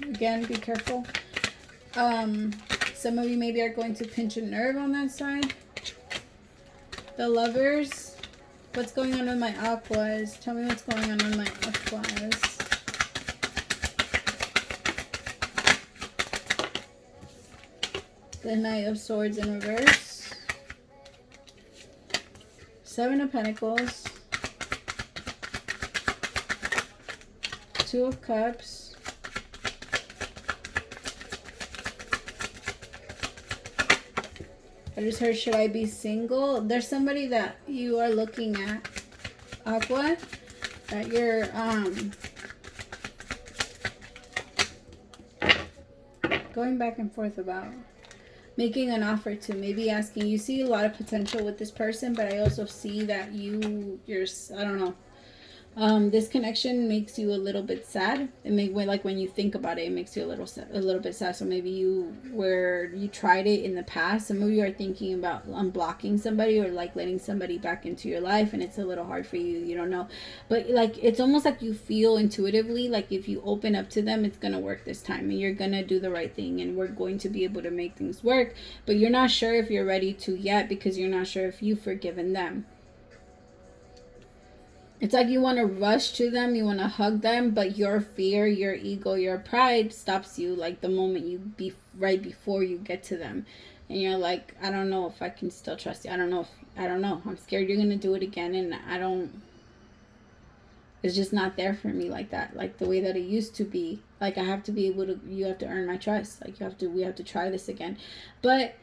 Again, be careful. Some of you maybe are going to pinch a nerve on that side. The Lovers. What's going on with my aquas? Tell me what's going on with my aquas. The Knight of Swords in reverse. Seven of Pentacles. Two of Cups. I just heard, should I be single? There's somebody that you are looking at, Aqua, that you're going back and forth about, making an offer to, maybe asking. You see a lot of potential with this person, but I also see that you're I don't know. This connection makes you a little bit sad. Like when you think about it, it makes you a little bit sad. So maybe you tried it in the past. Some of you are thinking about unblocking somebody, or like letting somebody back into your life, and it's a little hard for you. You don't know, but like it's almost like you feel intuitively like if you open up to them, it's gonna work this time, and you're gonna do the right thing, and we're going to be able to make things work. But you're not sure if you're ready to yet, because you're not sure if you've forgiven them. It's like you want to rush to them, you want to hug them, but your fear, your ego, your pride stops you like the moment right before you get to them. And you're like, I don't know if I can still trust you. I don't know. I'm scared you're going to do it again, and it's just not there for me like that. Like the way that it used to be. Like I have to be able to, you have to earn my trust. Like we have to try this again. But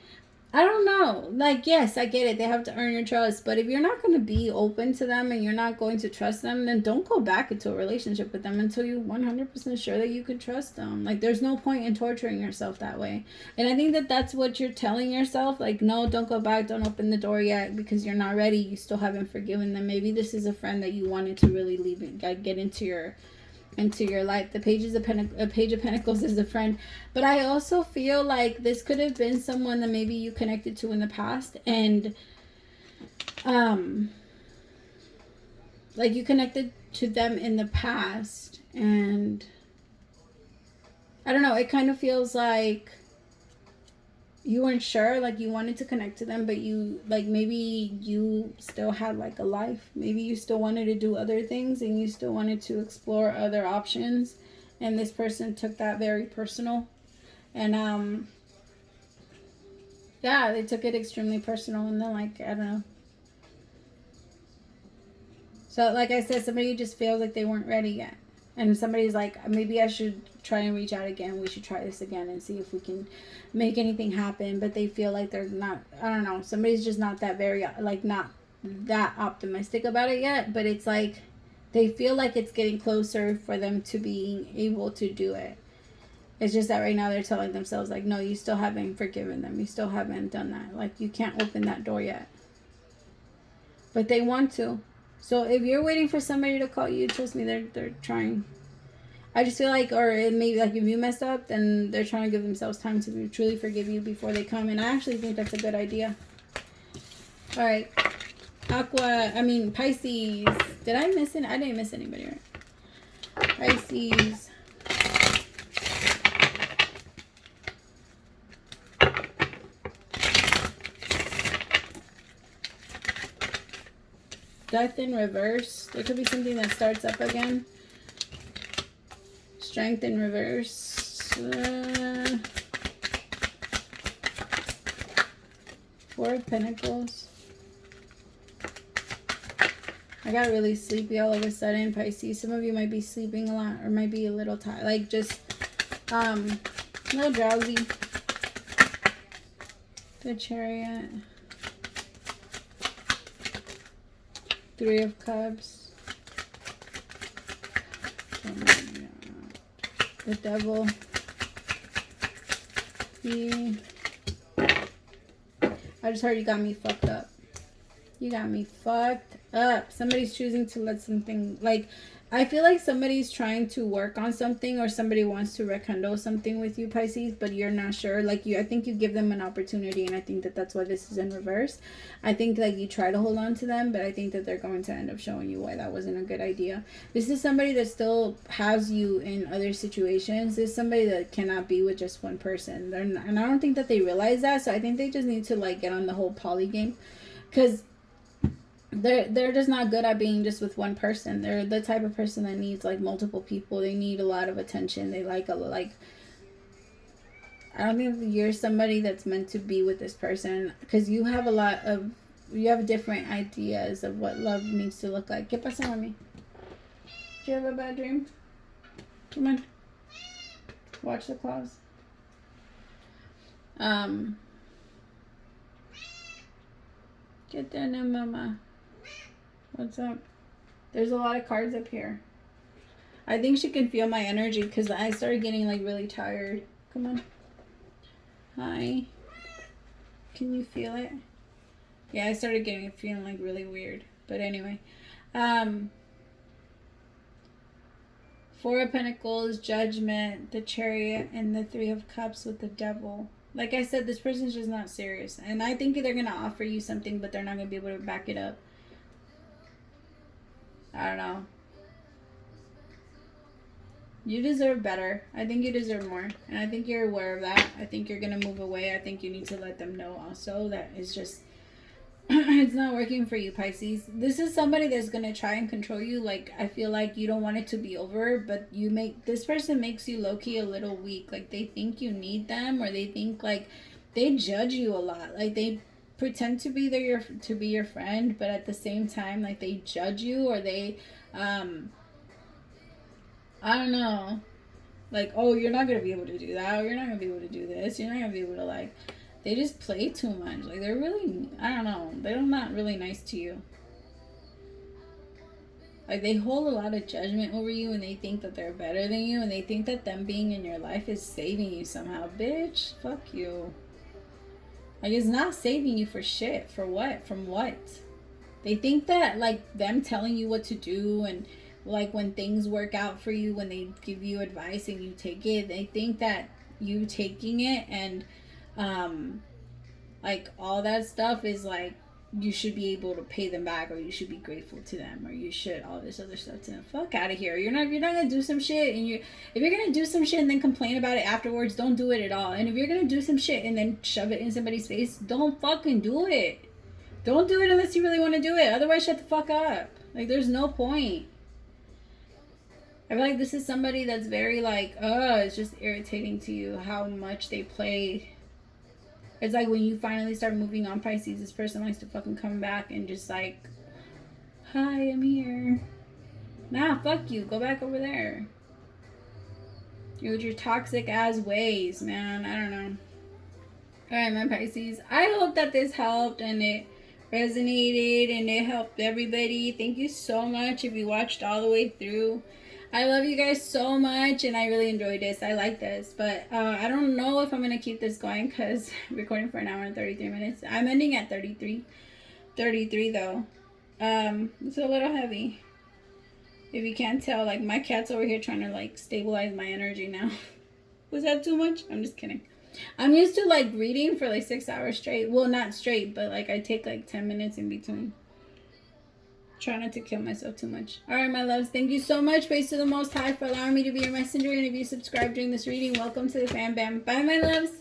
I don't know. Like, yes, I get it. They have to earn your trust. But if you're not going to be open to them and you're not going to trust them, then don't go back into a relationship with them until you're 100% sure that you can trust them. Like, there's no point in torturing yourself that way. And I think that that's what you're telling yourself. Like, no, don't go back. Don't open the door yet because you're not ready. You still haven't forgiven them. Maybe this is a friend that you wanted to really leave and get into your life. The Page of Pentacles is a friend. But I also feel like this could have been someone that maybe you connected to in the past, and like you connected to them in the past, and I don't know, it kind of feels like you weren't sure, like you wanted to connect to them, but you, like, maybe you still had like a life. Maybe you still wanted to do other things, and you still wanted to explore other options, and this person took that very personal, and yeah, they took it extremely personal, and then, like, I don't know. So like I said, somebody just feels like they weren't ready yet. And somebody's like, maybe I should try and reach out again. We should try this again and see if we can make anything happen. But they feel like they're not, I don't know. Somebody's just not that not that optimistic about it yet. But it's like, they feel like it's getting closer for them to being able to do it. It's just that right now they're telling themselves, like, no, you still haven't forgiven them. You still haven't done that. Like, you can't open that door yet. But they want to. So if you're waiting for somebody to call you, trust me, they're trying. I just feel like, or it maybe like if you messed up, then they're trying to give themselves time to truly forgive you before they come. And I actually think that's a good idea. All right. Pisces. Did I miss it? I didn't miss anybody, right? Pisces. Death in reverse. There could be something that starts up again. Strength in reverse. Four of Pentacles. I got really sleepy all of a sudden, Pisces. Some of you might be sleeping a lot, or might be a little tired. Like, just a little drowsy. The Chariot. Three of Cups. The Devil. I just heard you got me fucked up. You got me fucked up. Somebody's choosing to let something, like, I feel like somebody's trying to work on something, or somebody wants to rekindle something with you, Pisces, but you're not sure. Like, I think you give them an opportunity, and I think that that's why this is in reverse. I think, like, you try to hold on to them, but I think that they're going to end up showing you why that wasn't a good idea. This is somebody that still has you in other situations. This is somebody that cannot be with just one person. They're not, and I don't think that they realize that, so I think they just need to, like, get on the whole poly game, because they're just not good at being just with one person. They're the type of person that needs, like, multiple people. They need a lot of attention. They like I don't think you're somebody that's meant to be with this person, because you have different ideas of what love needs to look like. ¿Qué pasa, mami? Do you have a bad dream? Come on. Watch the claws. Get there now, mama. What's up? There's a lot of cards up here. I think she can feel my energy, because I started getting, like, really tired. Come on. Hi. Can you feel it? Yeah, I started feeling like really weird. But anyway. Four of Pentacles, Judgment, the Chariot, and the Three of Cups with the Devil. Like I said, this person's just not serious. And I think they're going to offer you something, but they're not going to be able to back it up. I don't know. You deserve better. I think you deserve more. And I think you're aware of that. I think you're going to move away. I think you need to let them know also that it's just, it's not working for you, Pisces. This is somebody that's going to try and control you. Like, I feel like you don't want it to be over, but this person makes you low-key a little weak. Like, they think you need them, or they think, like, they judge you a lot. Like, they pretend to be your friend, but at the same time, like, they judge you, or they I don't know, like, oh, you're not gonna be able to do that, or you're not gonna be able to do this, you're not gonna be able to, like, they just play too much. Like, they're really, I don't know, they're not really nice to you. Like, they hold a lot of judgment over you, and they think that they're better than you, and they think that them being in your life is saving you somehow. Bitch, fuck you. Like, it's not saving you for shit. For what? From what? They think that, like, them telling you what to do, and, like, when things work out for you, when they give you advice and you take it, they think that you taking it and, like, all that stuff is, like, you should be able to pay them back, or you should be grateful to them, or you should all this other stuff to them. Fuck out of here. You're not gonna do some shit, and if you're gonna do some shit and then complain about it afterwards, don't do it at all. And if you're gonna do some shit and then shove it in somebody's face, don't fucking do it. Don't do it unless you really want to do it. Otherwise, shut the fuck up. Like, there's no point. I feel like this is somebody that's very, like, it's just irritating to you how much they play. It's like when you finally start moving on, Pisces, this person likes to fucking come back and just, like, hi, I'm here. Nah, fuck you. Go back over there. You're with your toxic ass ways, man. I don't know. Alright, my Pisces. I hope that this helped and it resonated and it helped everybody. Thank you so much if you watched all the way through. I love you guys so much, and I really enjoyed this. I like this, but I don't know if I'm going to keep this going, because I'm recording for an hour and 33 minutes. I'm ending at 33 though. It's a little heavy. If you can't tell, like, my cat's over here trying to, like, stabilize my energy now. Was that too much? I'm just kidding. I'm used to, like, reading for, like, 6 hours straight. Well, not straight, but, like, I take, like, 10 minutes in between. Try not to kill myself too much. Alright, my loves. Thank you so much. Praise to the Most High for allowing me to be your messenger. And if you subscribe during this reading, welcome to the fam bam. Bye, my loves.